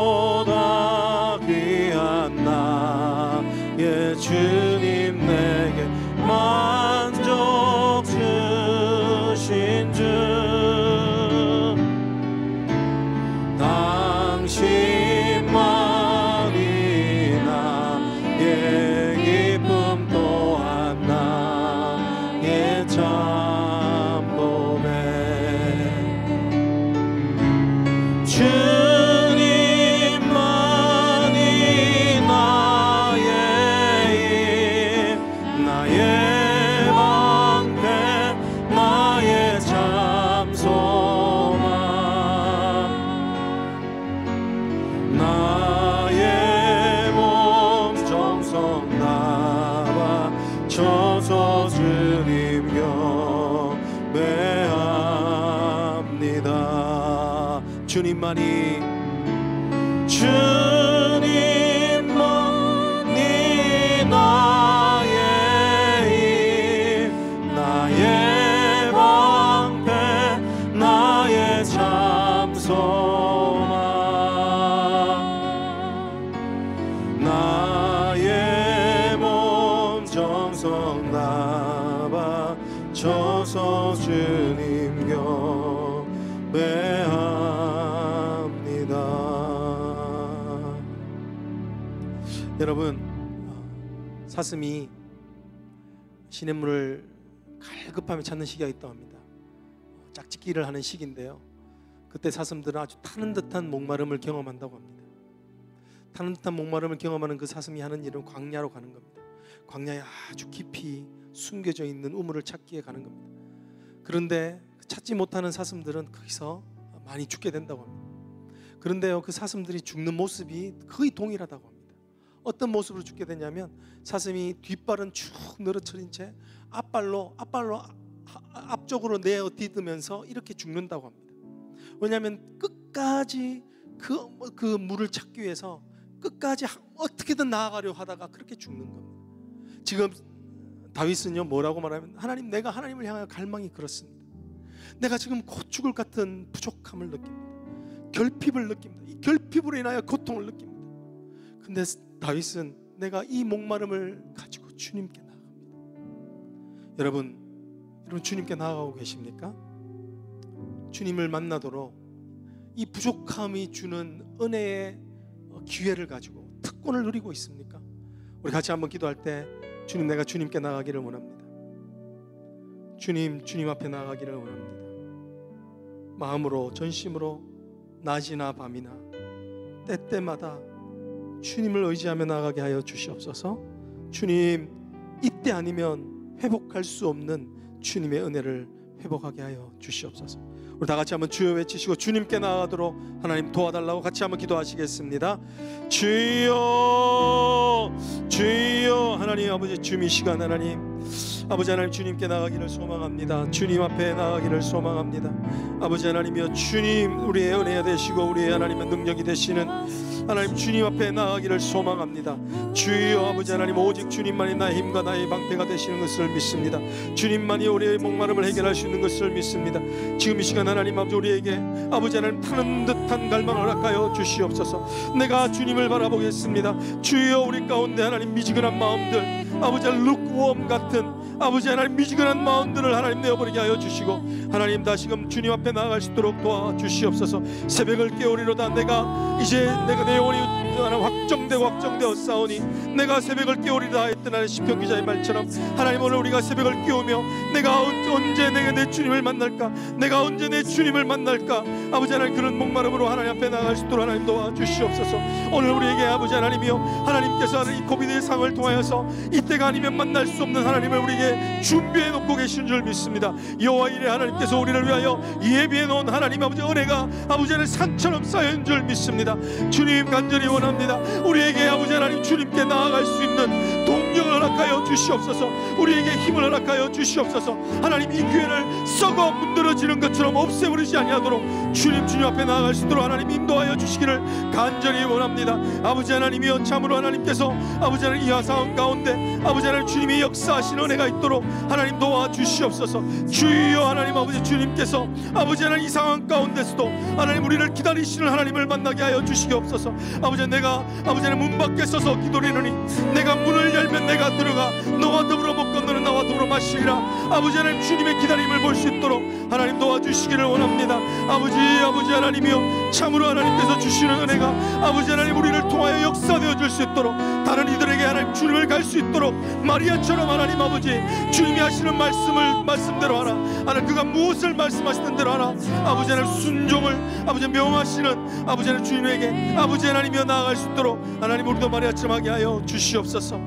금보다 귀한 나의 주님, 내게 만족 주신 주, 당신만이 나의 주님만이 주님만이 나의 힘 나의 방패 나의 참 소망 나의 몸 정성 다 바쳐서 주님 경배합니다. 여러분, 사슴이 시냇물을 갈급하며 찾는 시기가 있다고 합니다. 짝짓기를 하는 시기인데요, 그때 사슴들은 아주 타는 듯한 목마름을 경험한다고 합니다. 타는 듯한 목마름을 경험하는 그 사슴이 하는 일은 광야로 가는 겁니다. 광야에 아주 깊이 숨겨져 있는 우물을 찾기에 가는 겁니다. 그런데 찾지 못하는 사슴들은 거기서 많이 죽게 된다고 합니다. 그런데요, 그 사슴들이 죽는 모습이 거의 동일하다고 합니다. 어떤 모습으로 죽게 되냐면, 사슴이 뒷발은 쭉 늘어뜨린 채 앞발로 앞쪽으로 내어 디디면서 이렇게 죽는다고 합니다. 왜냐하면 끝까지 그 물을 찾기 위해서 끝까지 어떻게든 나아가려 하다가 그렇게 죽는 겁니다. 지금 다윗은요 뭐라고 말하면, 하나님, 내가 하나님을 향하여 갈망이 그렇습니다. 내가 지금 곧 죽을 같은 부족함을 느낍니다. 결핍을 느낍니다. 이 결핍으로 인하여 고통을 느낍니다. 근데 다윗은 내가 이 목마름을 가지고 주님께 나아갑니다. 여러분 주님께 나아가고 계십니까? 주님을 만나도록 이 부족함이 주는 은혜의 기회를 가지고 특권을 누리고 있습니까? 우리 같이 한번 기도할 때, 주님, 내가 주님께 나아가기를 원합니다. 주님 앞에 나아가기를 원합니다. 마음으로, 전심으로, 낮이나 밤이나 때때마다 주님을 의지하며 나아가게 하여 주시옵소서. 주님, 이때 아니면 회복할 수 없는 주님의 은혜를 회복하게 하여 주시옵소서. 우리 다 같이 한번 주여 외치시고 주님께 나아가도록 하나님 도와달라고 같이 한번 기도하시겠습니다. 주여, 주여. 하나님 아버지, 주님 이 시간 하나님 아버지 하나님 주님께 나가기를 소망합니다. 주님 앞에 나가기를 소망합니다. 아버지 하나님이여, 주님 우리의 은혜가 되시고 우리의 하나님의 능력이 되시는 하나님 주님 앞에 나가기를 소망합니다. 주여 아버지 하나님, 오직 주님만이 나의 힘과 나의 방패가 되시는 것을 믿습니다. 주님만이 우리의 목마름을 해결할 수 있는 것을 믿습니다. 지금 이 시간 하나님 아버지, 우리에게 아버지 하나님 타는 듯한 갈망을 허락하여 주시옵소서. 내가 주님을 바라보겠습니다. 주여, 우리 가운데 하나님 미지근한 마음들, 아버지 하나님 룩웜 같은 아버지 하나님 미지근한 마음들을 하나님 내어버리게 하여 주시고, 하나님 다시금 주님 앞에 나아갈 수 있도록 도와주시옵소서. 새벽을 깨우리로다. 내가 내 영혼이 확정되어 싸우니 내가 새벽을 깨우리라 했던 하나님 시편 기자의 말처럼, 하나님 오늘 우리가 새벽을 깨우며 내가 언제 내 주님을 만날까, 내가 언제 내 주님을 만날까, 아버지 하나님 그런 목마름으로 하나님 앞에 나아갈 수 있도록 하나님 도와주시옵소서. 오늘 우리에게 아버지 하나님이여, 하나님께서 이 코비드의 상을 통하여서 이때가 아니면 만날 수 없는 하나님을 우리에게 준비해 놓고 계신 줄 믿습니다. 여호와 이레 하나님께서 우리를 위하여 예비해 놓은 하나님 아버지 은혜가 아버지 하나님 산처럼 쌓여있는 줄 믿습니다. 주님 간절히 원합니다. 우리에게 아버지 하나님 주님께 나아갈 수 있는 동력을 허락하여 주시옵소서. 우리에게 힘을 허락하여 주시옵소서. 하나님 이 기회를 썩어 문드러지는 것처럼 없애버리지 아니하도록 주님 앞에 나아갈 수 있도록 하나님 인도하여 주시기를 간절히 원합니다. 아버지 하나님이여, 참으로 하나님께서 아버지 하나님 이 상황 가운데 아버지 하나님 주님이 역사하신 은혜가 있도록 하나님 도와주시옵소서. 주여 하나님 아버지, 주님께서 아버지 하나님 이 상황 가운데서도 하나님 우리를 기다리시는 하나님을 만나게 하여 주시옵소서. 아버지, 내가 아버지 하나님 문 밖에 서서 기도리노니 내가 문을 열면 내가 들어가 너와 더불어 먹건너는 나와 더불어 마시리라. 아버지 하나님 주님의 기다림을 볼 수 있도록 하나님 도와주시기를 원합니다. 아버지 하나님이여, 참으로 하나님께서 주시는 은혜가 아버지 하나님 우리를 통하여 역사되어 줄 수 있도록, 다른 이들에게 하나님 주님을 갈 수 있도록 마리아처럼 하나님 아버지 주님이 하시는 말씀대로 하나, 하나님 그가 무엇을 말씀하시는 대로 하나, 아버지 하나님 순종을 아버지 명하시는 아버지 하나님 주님에게 아버지 하나님이여 나아갈 수 있도록 하나님 우리도 마리아처럼 하게 하여 주시옵소서.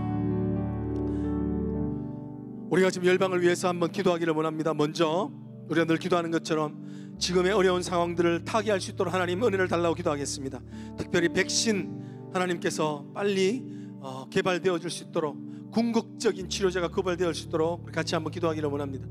우리가 지금 열방을 위해서 한번 기도하기를 원합니다. 먼저 우리가 늘 기도하는 것처럼 지금의 어려운 상황들을 타개할 수 있도록 하나님 은혜를 달라고 기도하겠습니다. 특별히 백신 하나님께서 빨리 개발되어 줄 수 있도록, 궁극적인 치료제가 개발되어 줄 수 있도록 우리 같이 한번 기도하기를 원합니다.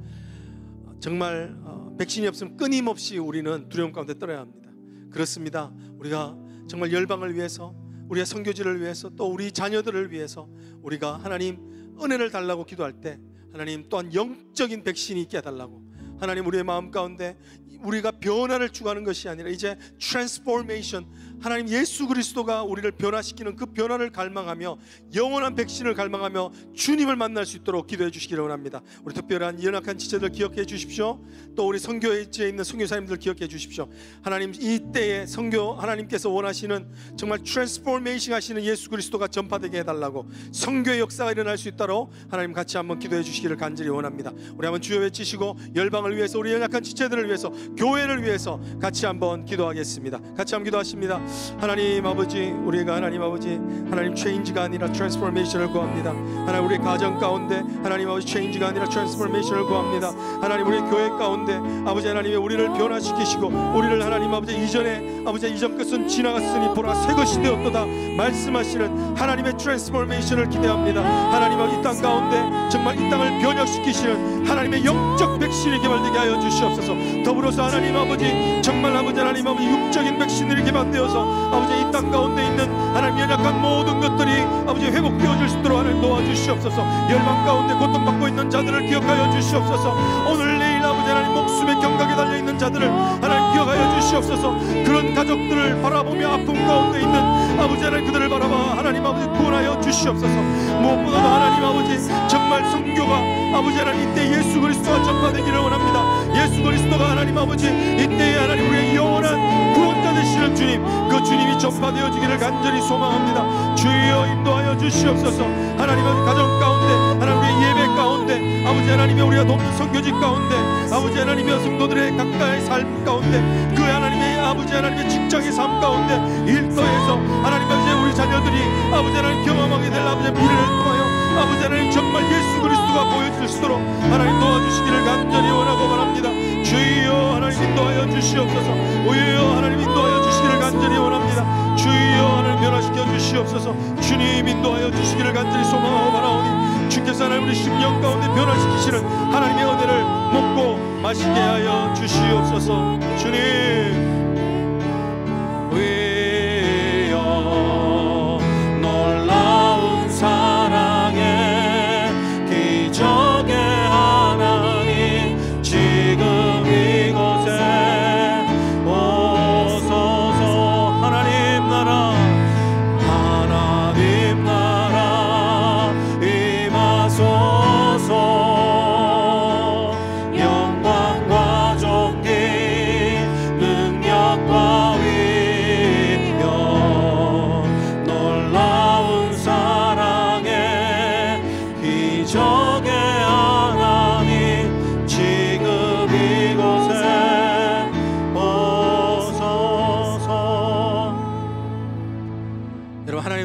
정말 백신이 없으면 끊임없이 우리는 두려움 가운데 떨어야 합니다. 그렇습니다. 우리가 정말 열방을 위해서, 우리의 선교지를 위해서, 또 우리 자녀들을 위해서 우리가 하나님 은혜를 달라고 기도할 때 하나님 또한 영적인 백신이 있게 해달라고, 하나님 우리의 마음 가운데 우리가 변화를 추구하는 것이 아니라 이제 트랜스포메이션, 하나님 예수 그리스도가 우리를 변화시키는 그 변화를 갈망하며 영원한 백신을 갈망하며 주님을 만날 수 있도록 기도해 주시기를 원합니다. 우리 특별한 연약한 지체들 기억해 주십시오. 또 우리 선교지에 있는 선교사님들 기억해 주십시오. 하나님 이때에 선교 하나님께서 원하시는 정말 트랜스포메이션 하시는 예수 그리스도가 전파되게 해달라고, 선교의 역사가 일어날 수 있도록 하나님 같이 한번 기도해 주시기를 간절히 원합니다. 우리 한번 주여 외치시고 열방을 위해서, 우리 연약한 지체들을 위해서, 교회를 위해서 같이 한번 기도하겠습니다. 같이 한번 기도하십니다. 하나님 아버지, 우리가 하나님 아버지, 하나님 체인지가 아니라 트랜스포메이션을 구합니다. 하나님 우리 가정 가운데 하나님 아버지 체인지가 아니라 트랜스포메이션을 구합니다. 하나님 우리 교회 가운데 아버지 하나님의 우리를 변화시키시고, 우리를 하나님 아버지 이전에 아버지 이전 것은 지나갔으니 보라 새 것이 되었도다 말씀하시는 하나님의 트랜스포메이션을 기대합니다. 하나님 아버지 이 땅 가운데 정말 이 땅을 변혁시키시는 하나님의 영적 백신이 개발되게 하여 주시옵소서. 더불어서 하나님 아버지 정말 아버지 하나님 아버지 육적인 백신들이 개발되어서 아버지 이 땅 가운데 있는 하나님 연약한 모든 것들이 아버지 회복되어질 수 있도록 하나님 도와주시옵소서. 열방 가운데 고통받고 있는 자들을 기억하여 주시옵소서. 오늘 내일 아버지 하나님 목숨의 경각에 달려있는 자들을 하나님 기억하여 주시옵소서. 그런 가족들을 바라보며 아픔 가운데 있는 아버지 하나님 그들을 바라봐 하나님 아버지 구원하여 주시옵소서. 무엇보다도 하나님 아버지 정말 선교가 아버지 하나님 이때 예수 그리스도가 전파되기를 원합니다. 예수 그리스도가 하나님 아버지 이때에 하나님 우리의 영원한 구원자 되시는 주님, 그 주님이 전파되어지기를 간절히 소망합니다. 주여 인도하여 주시옵소서. 하나님 아버지 가정 가운데, 하나님 우리의 예배 가운데, 아버지 하나님의 우리가 돕는 선교지 가운데, 아버지 하나님의 성도들의 각자의 삶 가운데, 그 하나님의 아버지 하나님의 직장의 삶 가운데, 일터에서 하나님 아버지 우리 자녀들이 아버지 하나님 경험하게 될 아버지의 미래를 통하여 아버지 하나님 정말 예수 그리스도가 보여줄 수 있도록 하나님 도와주시기를 간절히 원하고 바랍니다. 주여 하나님 인도하여 주시옵소서. 오히려 하나님 인도하여 주시기를 간절히 원합니다. 주여 하나님 변화시켜 주시옵소서. 주님 인도하여 주시기를 간절히 소망하고 바라오니 주께서 하나님 우리 심령 가운데 변화시키시는 하나님의 은혜를 먹고 마시게 하여 주시옵소서. 주님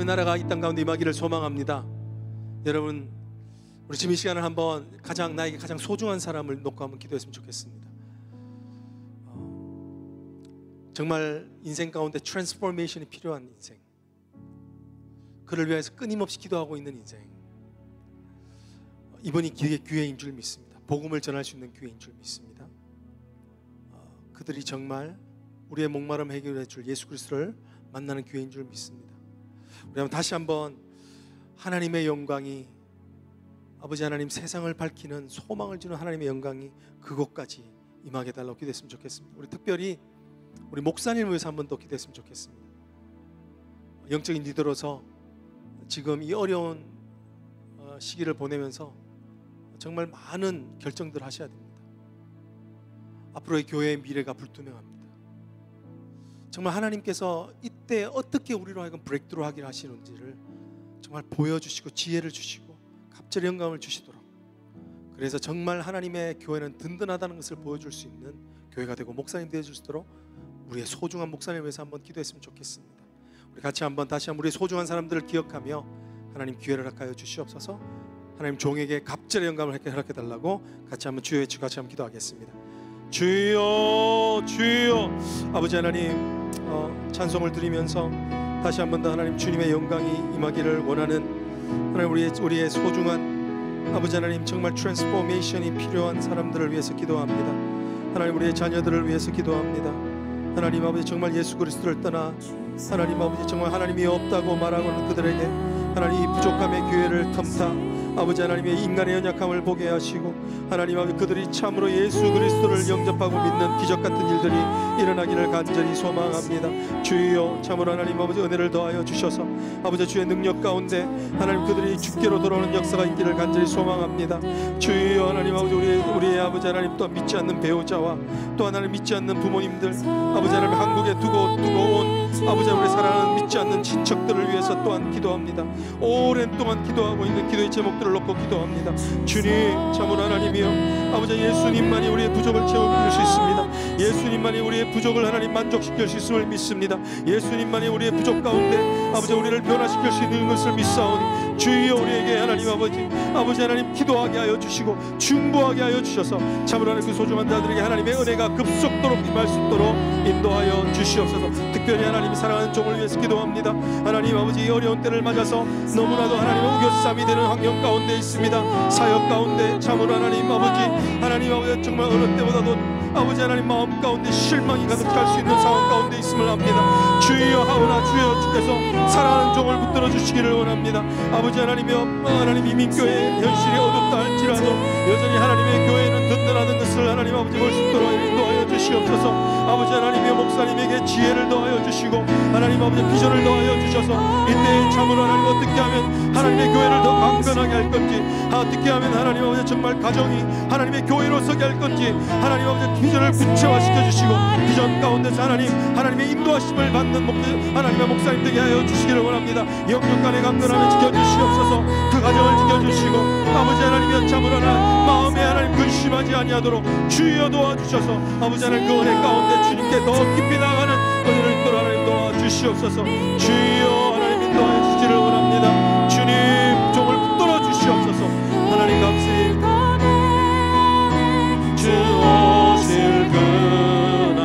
나라가 이 땅 가운데 임하기를 소망합니다. 여러분 우리 지금 이 시간을 한번 나에게 가장 소중한 사람을 놓고 한번 기도했으면 좋겠습니다. 정말 인생 가운데 트랜스포메이션이 필요한 인생, 그를 위해서 끊임없이 기도하고 있는 인생, 이번이 기회인 줄 믿습니다. 복음을 전할 수 있는 기회인 줄 믿습니다. 그들이 정말 우리의 목마름 해결해 줄 예수 그리스도를 만나는 기회인 줄 믿습니다. 우리 한번 다시 한번 하나님의 영광이, 아버지 하나님 세상을 밝히는 소망을 주는 하나님의 영광이 그곳까지 임하게 달라고 기도했으면 좋겠습니다. 우리 특별히 우리 목사님을 위해서 한번 더 기도했으면 좋겠습니다. 영적인 리더로서 지금 이 어려운 시기를 보내면서 정말 많은 결정들을 하셔야 됩니다. 앞으로의 교회의 미래가 불투명합니다. 정말 하나님께서 이때 어떻게 우리로 하여금 브레이크트루 하기를 하시는지를 정말 보여주시고 지혜를 주시고 갑절의 영감을 주시도록, 그래서 정말 하나님의 교회는 든든하다는 것을 보여줄 수 있는 교회가 되고 목사님 되어줄 수 있도록 우리의 소중한 목사님을 위해서 한번 기도했으면 좋겠습니다. 우리 같이 한번 다시 한번 우리의 소중한 사람들을 기억하며 하나님 기회를 허락하여 주시옵소서. 하나님 종에게 갑절의 영감을 허락해달라고 같이 한번 주여 외치고 같이 한번 기도하겠습니다. 주여 주여. 아버지 하나님 찬송을 드리면서 다시 한번 더 하나님 주님의 영광이 임하기를 원하는 하나님 우리의 소중한 아버지 하나님 정말 트랜스포메이션이 필요한 사람들을 위해서 기도합니다. 하나님 우리의 자녀들을 위해서 기도합니다. 하나님 아버지 정말 예수 그리스도를 떠나 하나님 아버지 정말 하나님이 없다고 말하고는 그들에게 하나님 이 부족함의 교회를 텀타 아버지 하나님의 인간의 연약함을 보게 하시고 하나님 아버지 그들이 참으로 예수 그리스도를 영접하고 믿는 기적 같은 일들이 일어나기를 간절히 소망합니다. 주여 참으로 하나님 아버지 은혜를 더하여 주셔서 아버지 주의 능력 가운데 하나님 그들이 주께로 돌아오는 역사가 있기를 간절히 소망합니다. 주여 하나님 아버지 우리의 아버지 하나님 또 믿지 않는 배우자와 또 하나님 믿지 않는 부모님들 아버지 하나님 한국에 두고 온 아버지 우리 사랑하는 믿지 않는 친척들을 위해서 또한 기도합니다. 오랜 동안 기도하고 있는 기도의 제목들을 놓고 기도합니다. 주님 참으로 하나님이여 아버지 예수님만이 우리의 부족을 채워줄 수 있습니다. 예수님만이 우리의 부족을 하나님 만족시킬 수 있음을 믿습니다. 예수님만이 우리의 부족 가운데 아버지 우리를 변화시킬 수 있는 것을 믿사오니 주여 우리에게 하나님 아버지 하나님 기도하게 하여 주시고 중보하게 하여 주셔서 참으로 하나님 그 소중한 자들에게 하나님의 은혜가 급속도로 임할 수 있도록 인도하여 주시옵소서. 특별히 하나님 사랑하는 종을 위해서 기도합니다. 하나님 아버지 어려운 때를 맞아서 너무나도 하나님 우겨쌈이 되는 환경 가운데 있습니다. 사역 가운데 참으로 하나님 아버지 정말 어느 때보다도 아버지 하나님 마음 가운데 실망이 가득할 수 있는 상황 가운데 있음을 압니다. 주여 하오나 주여 주께서 사랑하는 종을 붙들어 주시기를 원합니다. 아버지 하나님 이민교회의 현실이 어둡다 할지라도 여전히 하나님의 교회는 든든하다는 것을 하나님 아버지 볼 수 있도록 인도하여 주시옵소서. 아버지 하나님의 목사님에게 지혜를 더하여 주시고 하나님 아버지 비전을 더하여 주셔서 이때 참으로 하나님 어떻게 하면 하나님의 교회를 더 강건하게 할 건지 어떻게 하면 하나님 아버지 정말 가정이 하나님의 교회로 서게 할 건지 하나님 아버지 비전을 구체화시켜 주시고 비전 가운데서 하나님의 인도하심을 받는 하나님의 목사님 되게 하여 주시기를 원합니다. 영적 간의 강건함을 지켜주시옵소서. 그 가정을 지켜주시고 아버지 하나님의 참으로 마음에 하나님 근심하지 아니하도록 주여 도와주셔서 아버지 하나님 그 은혜 가운데 주님께 더 깊이 나가는 은혜를 인도로 하나님 도와주시옵소서. 주여 하나님 인도하여 주시기를 원합니다. 주님 종을 붙들어 주시옵소서. 하나님 감사합니다. 주 오실 그날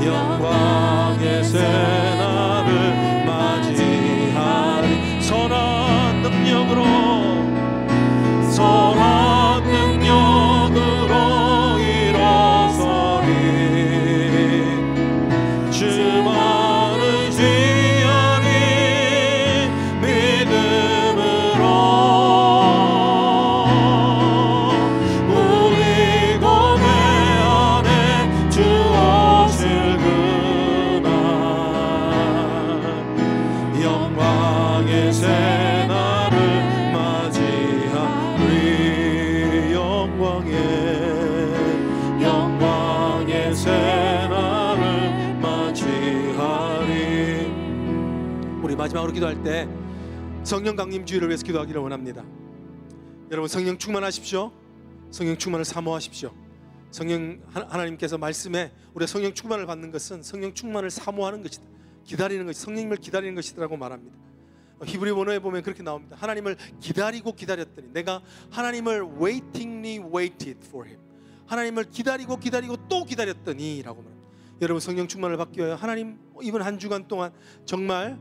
영광의 새날을 맞이하리. 선한 능력으로 일어서리. 주만 의지하니 믿음으로 우리 고뇌 안에 주 오실 그날 영광의 새날을 맞이하리. 영광의 새날을 맞이하리. 우리 마지막으로 기도할 때 성령 강림 주의를 위해서 기도하기를 원합니다. 여러분 성령 충만하십시오. 성령 충만을 사모하십시오. 성령 하나님께서 말씀에 우리가 성령 충만을 받는 것은 성령 충만을 사모하는 것이다. 기다리는 것이 성령님을 기다리는 것이라고 말합니다. 히브리 원어에 보면 그렇게 나옵니다. 하나님을 기다리고 기다렸더니 내가 하나님을 waitingly waited for him. 하나님을 기다리고 또 기다렸더니 라고 말합니다. 여러분 성령 충만을 받기 위하여 하나님 이번 한 주간 동안 정말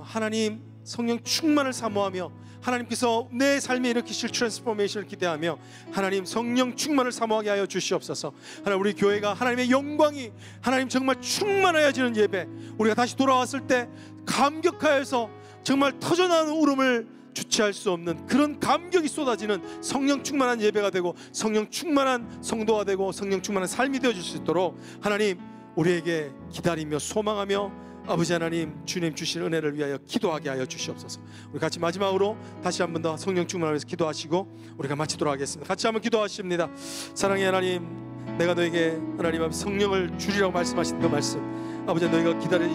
하나님 성령 충만을 사모하며 하나님께서 내 삶에 일으키실 트랜스포메이션을 기대하며 하나님 성령 충만을 사모하게 하여 주시옵소서. 하나님 우리 교회가 하나님의 영광이 하나님 정말 충만하여지는 예배, 우리가 다시 돌아왔을 때 감격하여서 정말 터져나오는 울음을 주체할 수 없는 그런 감격이 쏟아지는 성령 충만한 예배가 되고 성령 충만한 성도가 되고 성령 충만한 삶이 되어줄 수 있도록 하나님 우리에게 기다리며 소망하며 아버지 하나님 주님 주실 은혜를 위하여 기도하게 하여 주시옵소서. 우리 같이 마지막으로 다시 한 번 더 성령 충만을 위해서 기도하시고 우리가 마치도록 하겠습니다. 같이 한번 기도하십니다. 사랑의 하나님, 내가 너에게 하나님 앞에 성령을 주리라고 말씀하신 그 말씀, 아버지 너희가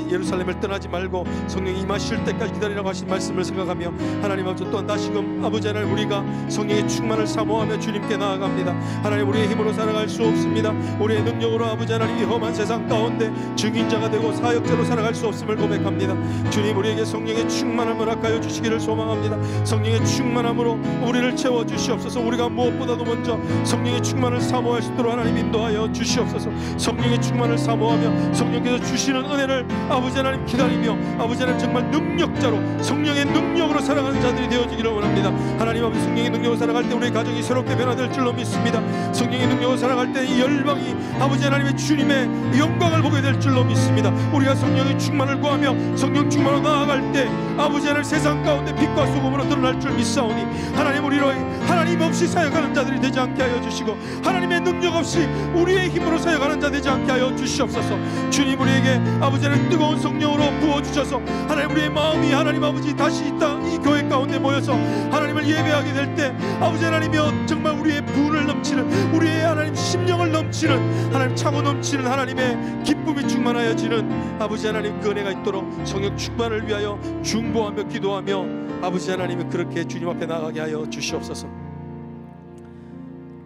예루살렘을 떠나지 말고 성령이 임하실 때까지 기다리라고 하신 말씀을 생각하며 하나님 아버지 또한 다시금 아버지 하나님 우리가 성령의 충만을 사모하며 주님께 나아갑니다. 하나님 우리의 힘으로 살아갈 수 없습니다. 우리의 능력으로 아버지 하나님 이 험한 세상 가운데 증인자가 되고 사역자로 살아갈 수 없음을 고백합니다. 주님 우리에게 성령의 충만을 허락하여 주시기를 소망합니다. 성령의 충만함으로 우리를 채워주시옵소서. 우리가 무엇보다도 먼저 성령의 충만을 사모할 수 있도록 하나님 인도하여 주시옵소서. 성령의 충만을 사모하며 성령께서 주시는 은혜를 아버지 하나님 기다리며 아버지 하나님 정말 능력자로 성령의 능력으로 살아가는 자들이 되어지기를 원합니다. 하나님 아버지 성령의 능력으로 살아갈 때 우리의 가정이 새롭게 변화될 줄로 믿습니다. 성령의 능력으로 살아갈 때 이 열방이 아버지 하나님의 주님의 영광을 보게 될 줄로 믿습니다. 우리가 성령의 충만을 구하며 성령 충만으로 나아갈 때 아버지 하나님 세상 가운데 빛과 소금으로 드러날 줄 믿사오니 하나님 우리로 하나님 없이 사역하는 자들이 되지 않게 하여 주시고 하나님의 능력 없이 우리의 힘으로 사역하는 자 되지 않게 하여 주시옵소서. 주님 우리에게 아버지 하나님 뜨거운 성령으로 부어주셔서 하나님 우리의 마음이 하나님 아버지 다시 이 교회 가운데 모여서 하나님을 예배하게 될 때 아버지 하나님이여 정말 우리의 분을 넘치는 우리의 하나님 심령을 넘치는 하나님 차고 넘치는 하나님의 기쁨이 충만하여지는 아버지 하나님 그 은혜가 있도록 성령 충만을 위하여 중보하며 기도하며 아버지 하나님이 그렇게 주님 앞에 나가게 하여 주시옵소서.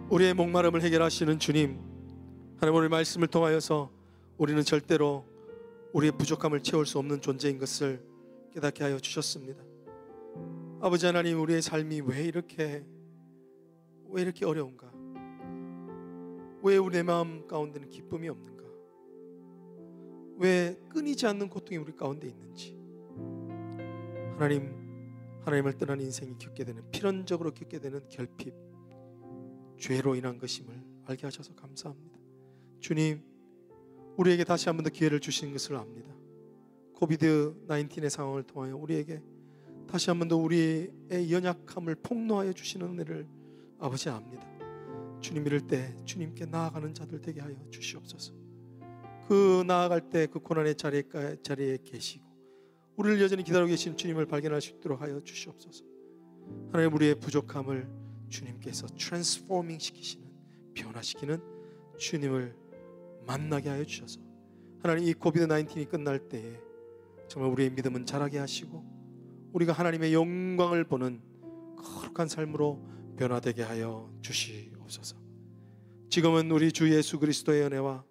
우리의 목마름을 해결하시는 주님, 하나님 오늘 말씀을 통하여서 우리는 절대로 우리의 부족함을 채울 수 없는 존재인 것을 깨닫게 하여 주셨습니다. 아버지 하나님 우리의 삶이 왜 이렇게 어려운가? 왜 우리의 마음 가운데는 기쁨이 없는가? 왜 끊이지 않는 고통이 우리 가운데 있는지 하나님을 떠난 인생이 겪게 되는 필연적으로 겪게 되는 결핍, 죄로 인한 것임을 알게 하셔서 감사합니다. 주님 우리에게 다시 한 번 더 기회를 주신 것을 압니다. 코비드-19의 상황을 통하여 우리에게 다시 한 번 더 우리의 연약함을 폭로하여 주시는 은혜를 아버지 압니다. 주님 이럴 때 주님께 나아가는 자들 되게 하여 주시옵소서. 그 나아갈 때 그 고난의 자리에 계시고 우리를 여전히 기다리고 계신 주님을 발견할 수 있도록 하여 주시옵소서. 하나님 우리의 부족함을 주님께서 트랜스포밍 시키시는 변화시키는 주님을 만나게 하여 주셔서 하나님 이 코비드-19이 끝날 때에 정말 우리의 믿음은 자라게 하시고 우리가 하나님의 영광을 보는 거룩한 삶으로 변화되게 하여 주시옵소서. 지금은 우리 주 예수 그리스도의 은혜와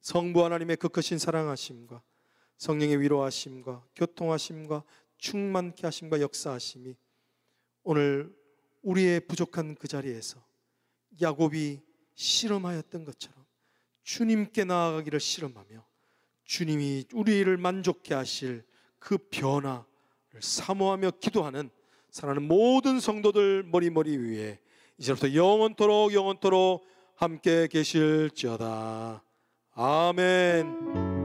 성부 하나님의 그 크신 사랑하심과 성령의 위로하심과 교통하심과 충만케 하심과 역사하심이 오늘 우리의 부족한 그 자리에서 야곱이 실험하였던 것처럼 주님께 나아가기를 실험하며 주님이 우리를 만족케 하실 그 변화를 사모하며 기도하는 사랑하는 모든 성도들 머리 위에 이제부터 영원토록 함께 계실지어다. 아멘.